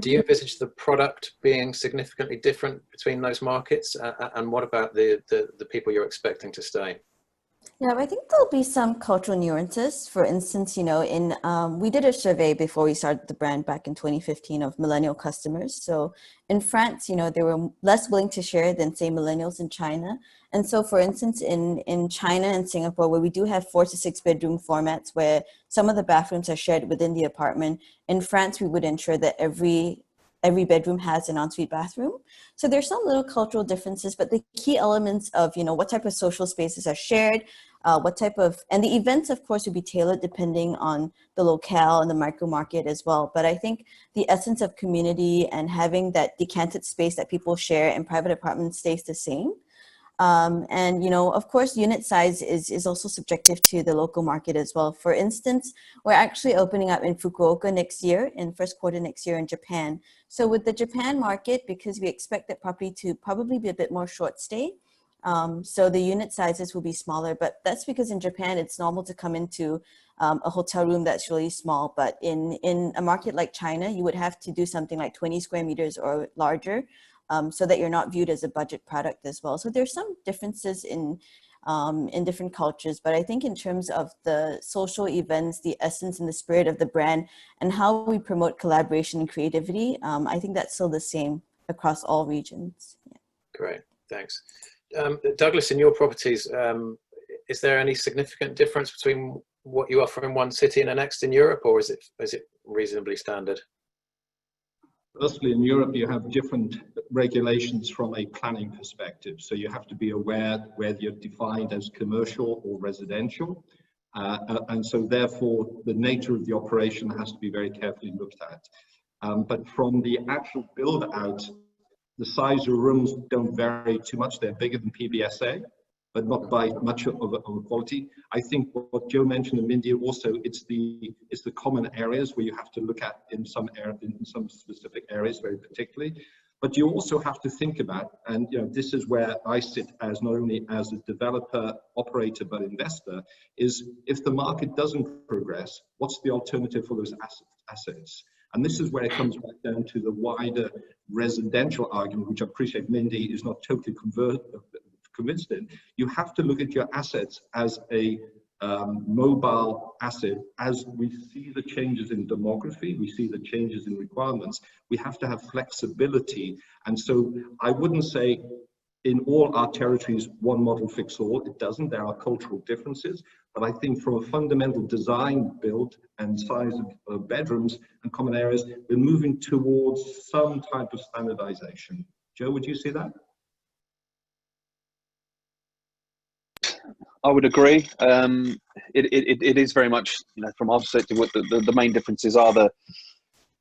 Do you envisage the product being significantly different between those markets? And what about the people you're expecting to stay? Yeah, I think there'll be some cultural nuances. For instance, we did a survey before we started the brand back in 2015 of millennial customers. So in France, they were less willing to share than, say, millennials in China. And so, for instance, in China and Singapore, where we do have 4 to 6 bedroom formats where some of the bathrooms are shared within the apartment, in France, we would ensure that every bedroom has an ensuite bathroom. So there's some little cultural differences, but the key elements of, what type of social spaces are shared, and the events, of course, would be tailored depending on the locale and the micro market as well. But I think the essence of community and having that decanted space that people share in private apartments stays the same. Of course, unit size is also subjective to the local market as well. For instance, we're actually opening up in Fukuoka next year, in first quarter next year in Japan. So with the Japan market, because we expect that property to probably be a bit more short stay, so the unit sizes will be smaller, but that's because in Japan, it's normal to come into a hotel room that's really small. But in a market like China, you would have to do something like 20 square meters or larger, so that you're not viewed as a budget product as well. So there's some differences in different cultures, but I think in terms of the social events, the essence and the spirit of the brand and how we promote collaboration and creativity, I think that's still the same across all regions. Yeah. Great, thanks. Douglas, in your properties, is there any significant difference between what you offer in one city and the next in Europe, or is it reasonably standard? Firstly, in Europe, you have different regulations from a planning perspective. So you have to be aware whether you're defined as commercial or residential. And so therefore, the nature of the operation has to be very carefully looked at. But from the actual build out, the size of rooms don't vary too much. They're bigger than PBSA, but not by much of a quality. I think what Joe mentioned, and Mindy also, it's the common areas where you have to look at in some specific areas very particularly. But you also have to think about, and this is where I sit as not only as a developer, operator, but investor, is if the market doesn't progress, what's the alternative for those assets? And this is where it comes back down to the wider residential argument, which I appreciate Mindy is not totally convinced in. You have to look at your assets as a mobile asset. As we see the changes in demography, we see the changes in requirements, we have to have flexibility. And so I wouldn't say in all our territories, one model fits all. It doesn't. There are cultural differences. But I think from a fundamental design build and size of bedrooms and common areas, we're moving towards some type of standardization. Joe, would you see that? I would agree. It is very much, you know, from our perspective, what the main differences are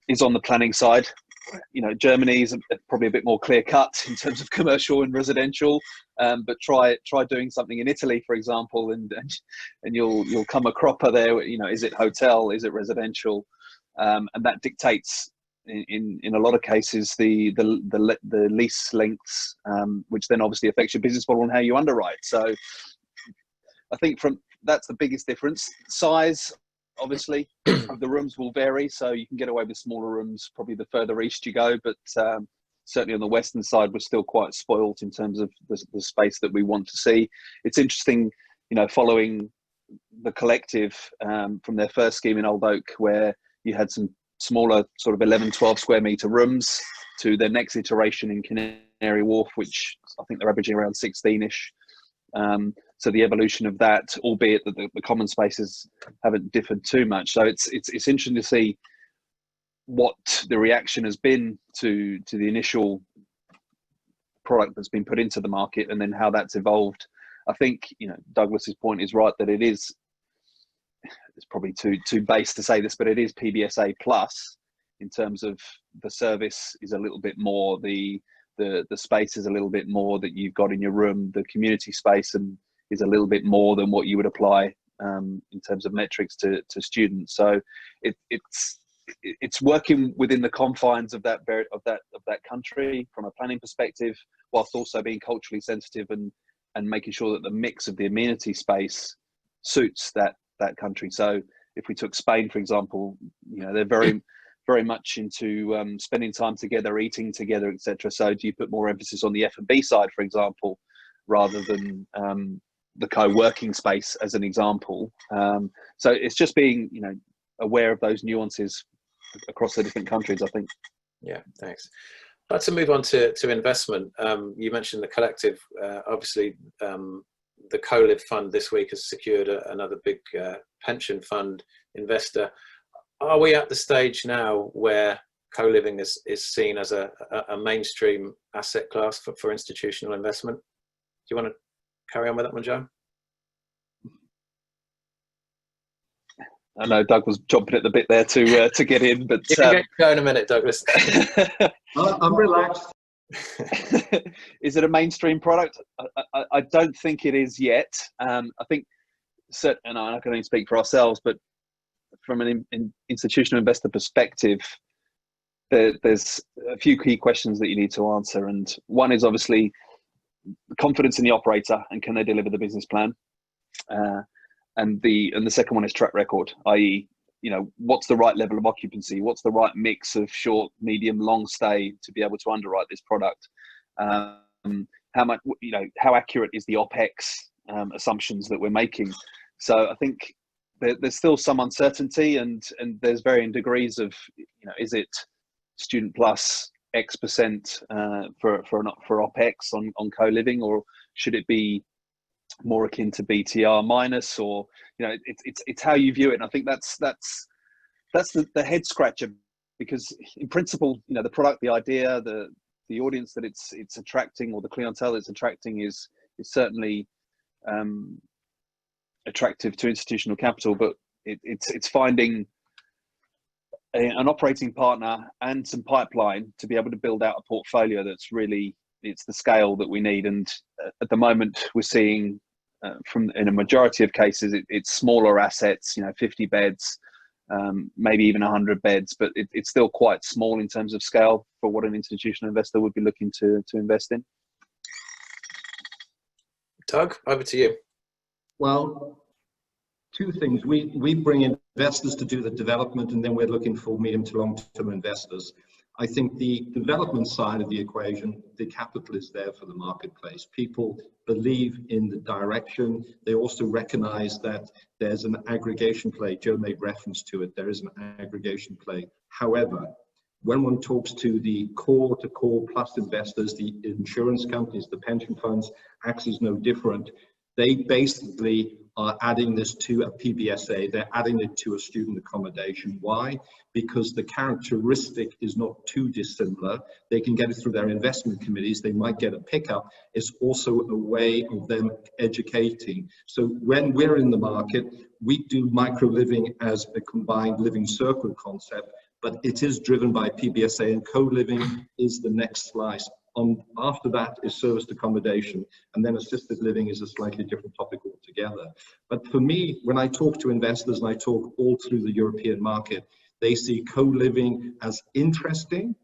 is on the planning side. You know, Germany is probably a bit more clear cut in terms of commercial and residential, but try doing something in Italy, for example, and you'll come a cropper there. You know, is it hotel? Is it residential? And that dictates in a lot of cases the lease lengths, which then obviously affects your business model and how you underwrite. So I think that's the biggest difference. Size, obviously, of the rooms will vary, so you can get away with smaller rooms probably the further east you go, but certainly on the western side, we're still quite spoilt in terms of the space that we want to see. It's interesting, you know, following the Collective from their first scheme in Old Oak, where you had some smaller sort of 11, 12 square meter rooms, to their next iteration in Canary Wharf, which I think they're averaging around 16-ish. So the evolution of that, albeit that the common spaces haven't differed too much. So it's interesting to see what the reaction has been to the initial product that's been put into the market, and then how that's evolved. I think, you know, Douglas's point is right, that it's probably too base to say this, but it is PBSA plus in terms of the service is a little bit more, the space is a little bit more that you've got in your room, the community space and is a little bit more than what you would apply in terms of metrics to students. So it's working within the confines of that country from a planning perspective, whilst also being culturally sensitive and making sure that the mix of the amenity space suits that country. So if we took Spain, for example, you know, they're very much into spending time together, eating together, etc. So do you put more emphasis on the F&B side, for example, rather than the co-working space, as an example? So it's just being, you know, aware of those nuances across the different countries, I think. Yeah, thanks. I'd like to move on to investment. You mentioned the Collective. Obviously, the CoLive fund this week has secured another big pension fund investor. Are we at the stage now where co-living is seen as a mainstream asset class for institutional investment? Do you want to carry on with that one, Joe? I know Doug was jumping at the bit there to get in, but you can go in a minute, Douglas. I'm relaxed. Is it a mainstream product? I don't think it is yet. I think, and I can only speak for ourselves, but from an institutional investor perspective, there's a few key questions that you need to answer. And one is obviously confidence in the operator and can they deliver the business plan? And the second one is track record, i.e., you know, what's the right level of occupancy? What's the right mix of short, medium, long stay to be able to underwrite this product? How much, you know, how accurate is the OPEX assumptions that we're making? So I think there's still some uncertainty, and there's varying degrees of, you know, is it student plus X% for OPEX on co-living, or should it be more akin to BTR minus, or, you know, it's how you view it. And I think that's the head scratcher, because in principle, you know, the product, the idea, the audience that it's attracting, or the clientele it's attracting is certainly attractive to institutional capital, but it's finding an operating partner and some pipeline to be able to build out a portfolio that's really, it's the scale that we need. And at the moment we're seeing in a majority of cases it's smaller assets, you know, 50 beds, maybe even 100 beds, but it's still quite small in terms of scale for what an institutional investor would be looking to invest in. Doug, over to you. Well, two things. We bring investors to do the development, and then we're looking for medium to long-term investors. I think the development side of the equation, the capital is there for the marketplace. People believe in the direction. They also recognize that there's an aggregation play. Joe made reference to it. There is an aggregation play. However, When one talks to the core to core plus investors, the insurance companies, the pension funds, AXA is no different. They basically are adding this to a PBSA. They're adding it to a student accommodation. Why? Because the characteristic is not too dissimilar. They can get it through their investment committees. They might get a pickup. It's also a way of them educating. So when we're in the market, we do micro living as a combined living circle concept, but it is driven by PBSA, and co-living is the next slice. After that is serviced accommodation, and then assisted living is a slightly different topic altogether. But for me, when I talk to investors, and I talk all through the European market, they see co-living as interesting.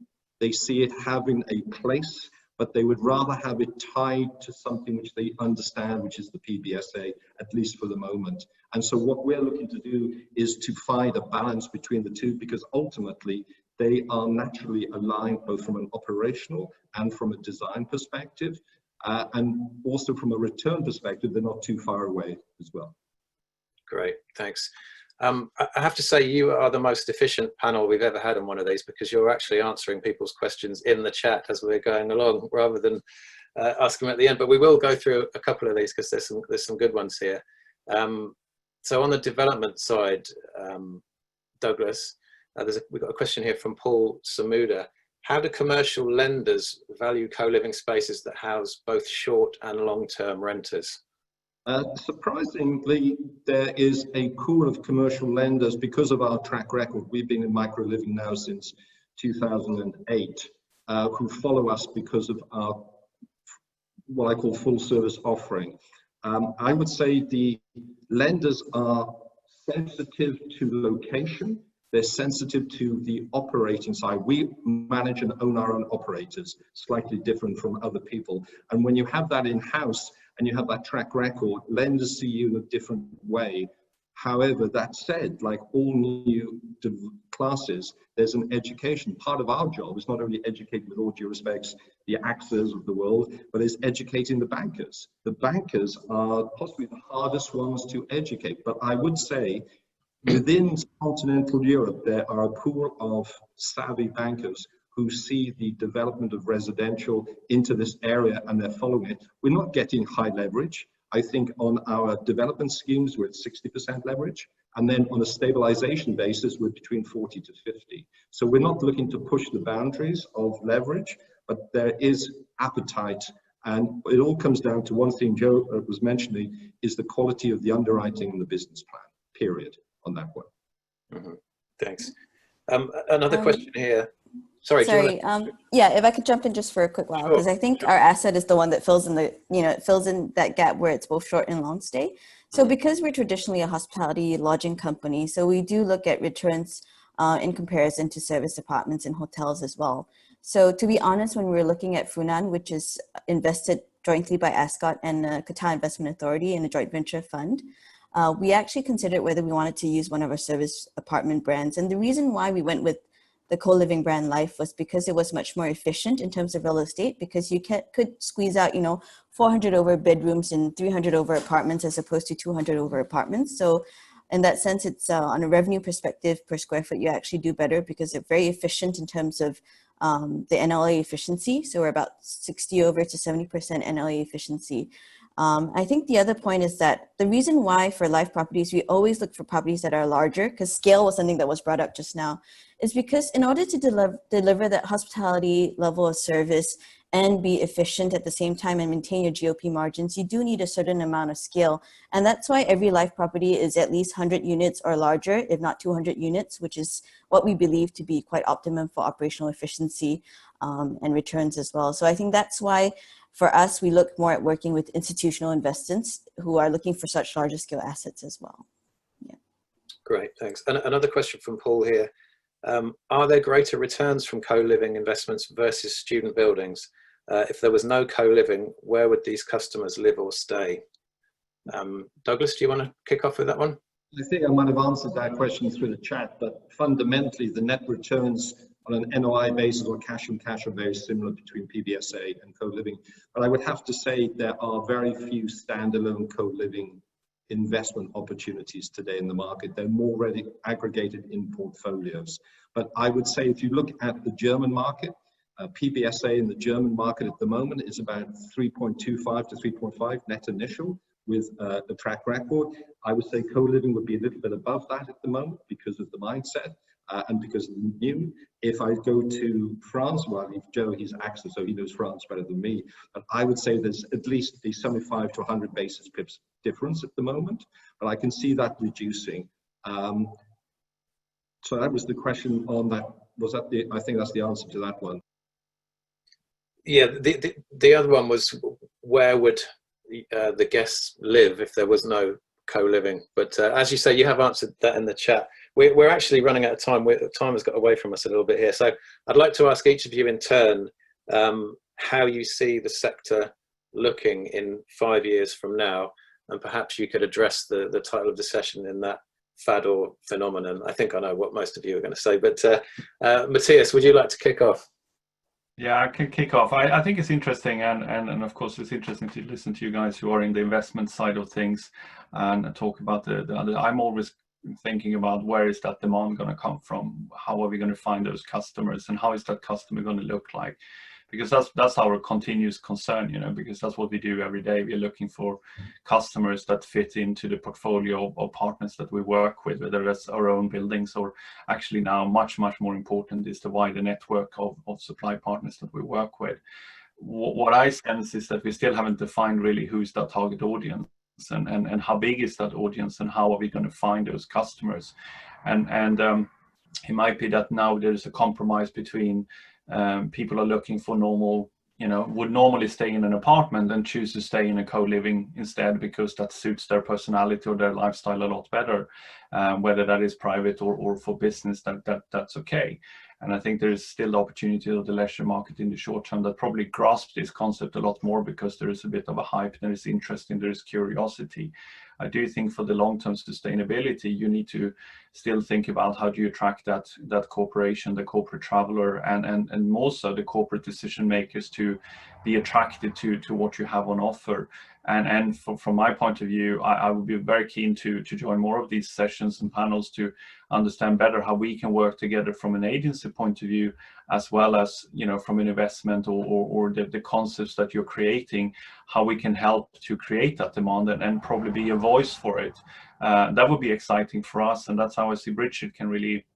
They see it having a place, but they would rather have it tied to something which they understand, which is the PBSA, at least for the moment. And so what we're looking to do is to find a balance between the two, because ultimately they are naturally aligned both from an operational and from a design perspective, and also from a return perspective, they're not too far away as well. Great, thanks. I have to say you are the most efficient panel we've ever had on one of these, because you're actually answering people's questions in the chat as we're going along, rather than asking them at the end. But we will go through a couple of these because there's some good ones here. So on the development side, Douglas, we've got a question here from Paul Samuda. How do commercial lenders value co-living spaces that house both short and long-term renters? Surprisingly, there is a pool of commercial lenders because of our track record. We've been in micro living now since 2008, who follow us because of our, what I call full service offering. I would say the lenders are sensitive to location. They're sensitive to the operating side. We manage and own our own operators, slightly different from other people. And when you have that in-house and you have that track record, lenders see you in a different way. However, that said, like all new classes, there's an education. Part of our job is not only educating, with all due respects, the AXAs of the world, but is educating the bankers. The bankers are possibly the hardest ones to educate, but I would say within continental Europe, there are a pool of savvy bankers who see the development of residential into this area and they're following it. We're not getting high leverage. I think on our development schemes, we're at 60% leverage. And then on a stabilization basis, we're between 40 to 50. So we're not looking to push the boundaries of leverage, but there is appetite. And it all comes down to one thing Joe was mentioning, is the quality of the underwriting and the business plan, period, on that one. Mm-hmm. Thanks. Another question here. Sorry. Yeah, if I could jump in just for a quick while, because I think our asset is the one that fills in the, it fills in that gap where it's both short and long stay. So because we're traditionally a hospitality lodging company, so we do look at returns in comparison to service apartments and hotels as well. So to be honest, when we were looking at Funan, which is invested jointly by Ascott and Qatar Investment Authority in a joint venture fund, we actually considered whether we wanted to use one of our service apartment brands. And the reason why we went with the co-living brand Life was because it was much more efficient in terms of real estate, because you could squeeze out 400 over bedrooms and 300 over apartments as opposed to 200 over apartments. So in that sense, it's on a revenue perspective per square foot, you actually do better because they're very efficient in terms of the NLA efficiency. So we're about 60 over to 70% NLA efficiency. I think the other point is that the reason why for Life properties, we always look for properties that are larger, because scale was something that was brought up just now, is because in order to deliver that hospitality level of service and be efficient at the same time and maintain your GOP margins, you do need a certain amount of scale. And that's why every Life property is at least 100 units or larger, if not 200 units, which is what we believe to be quite optimum for operational efficiency and returns as well. So I think that's why for us, we look more at working with institutional investors who are looking for such larger scale assets as well. Yeah. Great, thanks. And another question from Paul here. Are there greater returns from co-living investments versus student buildings? If there was no co-living, where would these customers live or stay? Douglas, do you want to kick off with that one? I think I might have answered that question through the chat, but fundamentally the net returns on an NOI basis or cash on cash are very similar between PBSA and co-living. But I would have to say there are very few standalone co-living investment opportunities today in the market. They're more ready aggregated in portfolios. But I would say if you look at the German market, PBSA in the German market at the moment is about 3.25 to 3.5 net initial with a track record. I would say co-living would be a little bit above that at the moment because of the mindset and because of the new. If I go to France, well, if Joe, he's AXA, so he knows France better than me, but I would say there's at least a 75 to 100 basis pips difference at the moment, but I can see that reducing. So that was the question on that. Was that the, I think that's the answer to that one. Yeah, the other one was, where would the guests live if there was no co-living? But as you say, you have answered that in the chat. We're actually running out of time. Time has got away from us a little bit here. So I'd like to ask each of you in turn how you see the sector looking in 5 years from now, and perhaps you could address the title of the session in that, fad or phenomenon. I think I know what most of you are going to say, but Matias, would you like to kick off? Yeah, I can kick off. I think it's interesting, and of course it's interesting to listen to you guys who are in the investment side of things and talk about the other. I'm always thinking about, where is that demand going to come from? How are we going to find those customers, and how is that customer going to look like? Because that's our continuous concern, you know, because that's what we do every day. We're looking for customers that fit into the portfolio of partners that we work with, whether that's our own buildings or actually now much more important is the wider network of supply partners that we work with. What I sense is that we still haven't defined really who's that target audience and how big is that audience and how are we going to find those customers. And it might be that now there's a compromise between people are looking for normal, you know, would normally stay in an apartment and choose to stay in a co-living instead because that suits their personality or their lifestyle a lot better, whether that is private or for business, that's okay. And I think there is still the opportunity of the leisure market in the short term that probably grasps this concept a lot more because there is a bit of a hype, there is interest, and there is curiosity. I do think for the long-term sustainability, you need to still think about how do you attract that corporation, the corporate traveler, and more so the corporate decision makers to be attracted to what you have on offer. And from my point of view, I would be very keen to join more of these sessions and panels to understand better how we can work together from an agency point of view, as well as, you know, from an investment or the concepts that you're creating, how we can help to create that demand and probably be a voice for it. That would be exciting for us, and that's how I see BridgeStreet can really,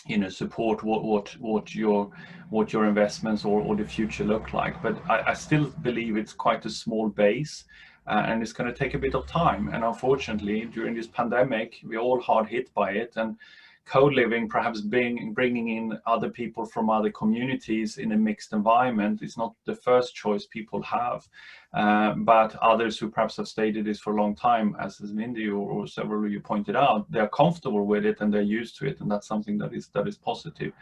you know, support what your investments or the future look like. But I still believe it's quite a small base, and it's going to take a bit of time. And unfortunately, during this pandemic, we're all hard hit by it. And co-living, perhaps bringing in other people from other communities in a mixed environment is not the first choice people have. But others who perhaps have stated this for a long time, as Mindy or several of you pointed out, they're comfortable with it and they're used to it, and that's something that is positive.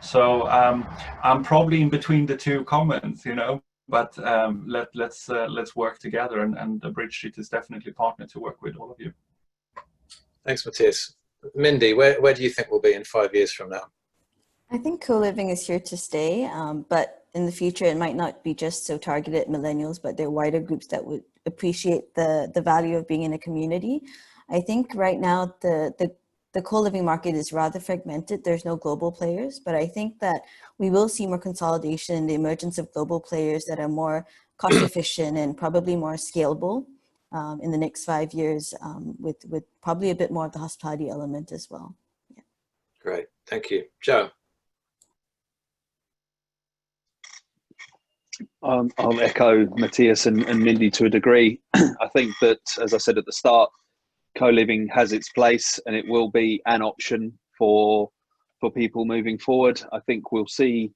So I'm probably in between the two comments, you know. But let's work together, and the BridgeStreet is definitely a partner to work with all of you. Thanks, Matias. Mindy, where do you think we'll be in 5 years from now? I think co-living is here to stay, but in the future it might not be just so targeted at millennials, but there are wider groups that would appreciate the value of being in a community. I think right now the co-living market is rather fragmented. There's no global players, but I think that we will see more consolidation, the emergence of global players that are more cost efficient and probably more scalable in the next 5 years, with probably a bit more of the hospitality element as well. Yeah. Great, thank you. Joe? I'll echo Matias and Mindy to a degree. I think that, as I said at the start, co-living has its place and it will be an option for people moving forward. I think we'll see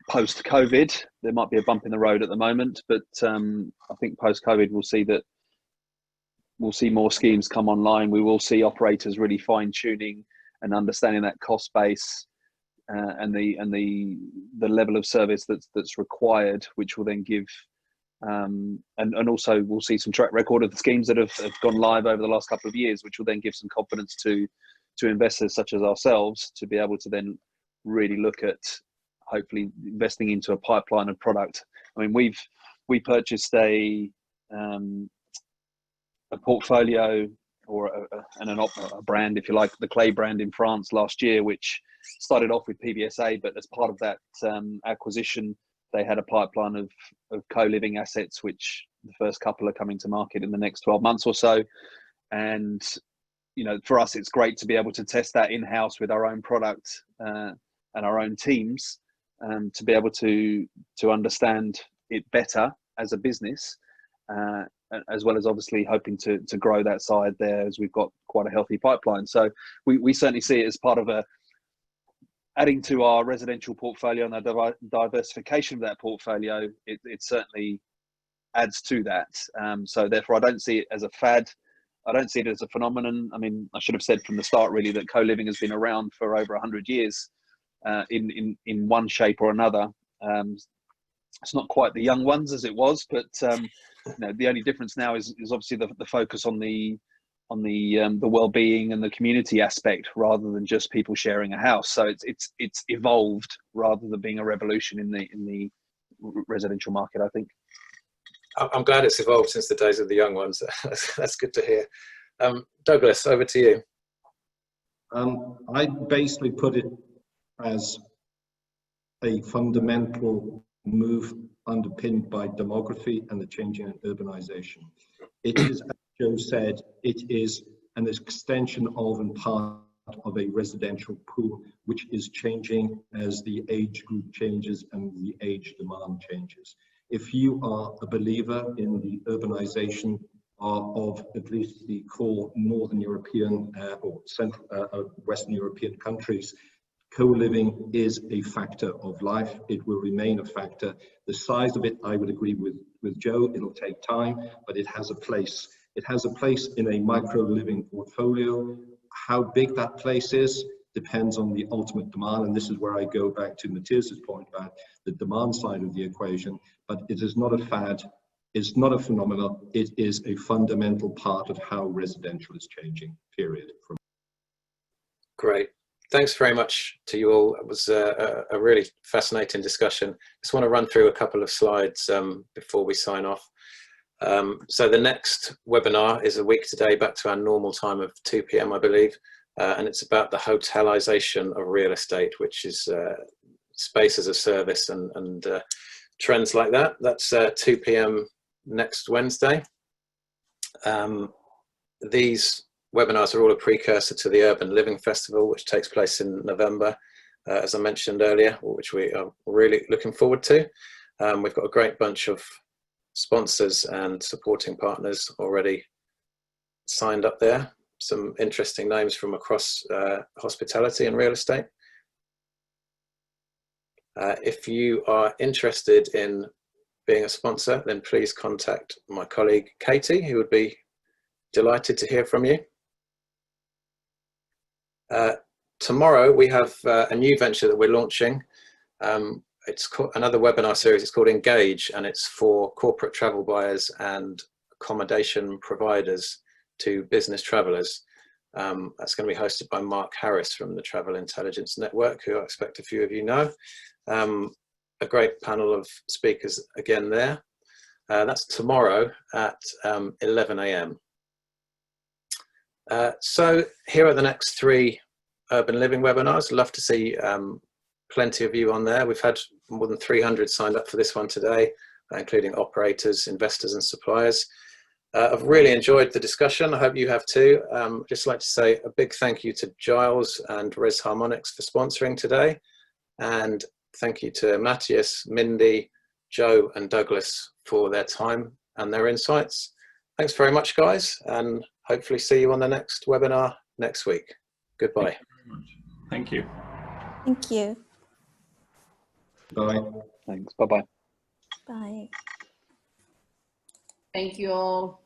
post-COVID, there might be a bump in the road at the moment, but I think post-COVID we'll see more schemes come online. We will see operators really fine-tuning and understanding that cost base and the level of service that's required, which will then give and also we'll see some track record of the schemes that have gone live over the last couple of years, which will then give some confidence to investors such as ourselves to be able to then really look at hopefully investing into a pipeline of product. I mean, we purchased a a portfolio or a brand, if you like, the Clay brand in France last year, which started off with PBSA, but as part of that acquisition, they had a pipeline of co-living assets, which the first couple are coming to market in the next 12 months or so. And, you know, for us, it's great to be able to test that in-house with our own product and our own teams, to be able to understand it better as a business, as well as obviously hoping to grow that side there, as we've got quite a healthy pipeline. So we certainly see it as part of adding to our residential portfolio and the diversification of that portfolio. It certainly adds to that. So therefore, I don't see it as a fad. I don't see it as a phenomenon. I mean, I should have said from the start, really, that co-living has been around for over 100 years in one shape or another. It's not quite the young ones as it was, but you know, the only difference now is obviously the focus on the well-being and the community aspect, rather than just people sharing a house. So it's evolved rather than being a revolution in the residential market, I think. I'm glad it's evolved since the days of the young ones. That's good to hear. Douglas, over to you. I basically put it as a fundamental move underpinned by demography and the changing in urbanization. It is, as Joe said, it is an extension of and part of a residential pool, which is changing as the age group changes and the age demand changes. If you are a believer in the urbanization of at least the core Northern European or Central Western European countries, co-living is a factor of life. It will remain a factor. The size of it, I would agree with Joe, it'll take time, but it has a place. It has a place in a micro-living portfolio. How big that place is depends on the ultimate demand, and this is where I go back to Matias's point about the demand side of the equation, but it is not a fad, it's not a phenomenon, it is a fundamental part of how residential is changing, period. Great. Thanks very much to you all. It was a really fascinating discussion. Just want to run through a couple of slides before we sign off. So the next webinar is a week today, back to our normal time of 2 p.m, I believe. And it's about the hotelization of real estate, which is space as a service and trends like that. That's 2 p.m. next Wednesday. These webinars are all a precursor to the Urban Living Festival, which takes place in November, as I mentioned earlier, which we are really looking forward to. We've got a great bunch of sponsors and supporting partners already signed up there. Some interesting names from across hospitality and real estate. If you are interested in being a sponsor, then please contact my colleague Katie, who would be delighted to hear from you. Tomorrow we have a new venture that we're launching. It's called, another webinar series. It's called Engage, and it's for corporate travel buyers and accommodation providers to business travelers. That's going to be hosted by Mark Harris from the Travel Intelligence Network, who I expect a few of you know. A great panel of speakers again there. That's tomorrow at 11 a.m. So here are the next 3 Urban Living webinars. Love to see plenty of you on there. We've had more than 300 signed up for this one today, including operators, investors and suppliers. I've really enjoyed the discussion. I hope you have too. Just like to say a big thank you to Giles and Res Harmonics for sponsoring today. And thank you to Matias, Mindy, Joe and Douglas for their time and their insights. Thanks very much, guys, and hopefully see you on the next webinar next week. Goodbye. Thank you. Thank you. Bye. Thanks. Bye-bye. Bye. Thank you all.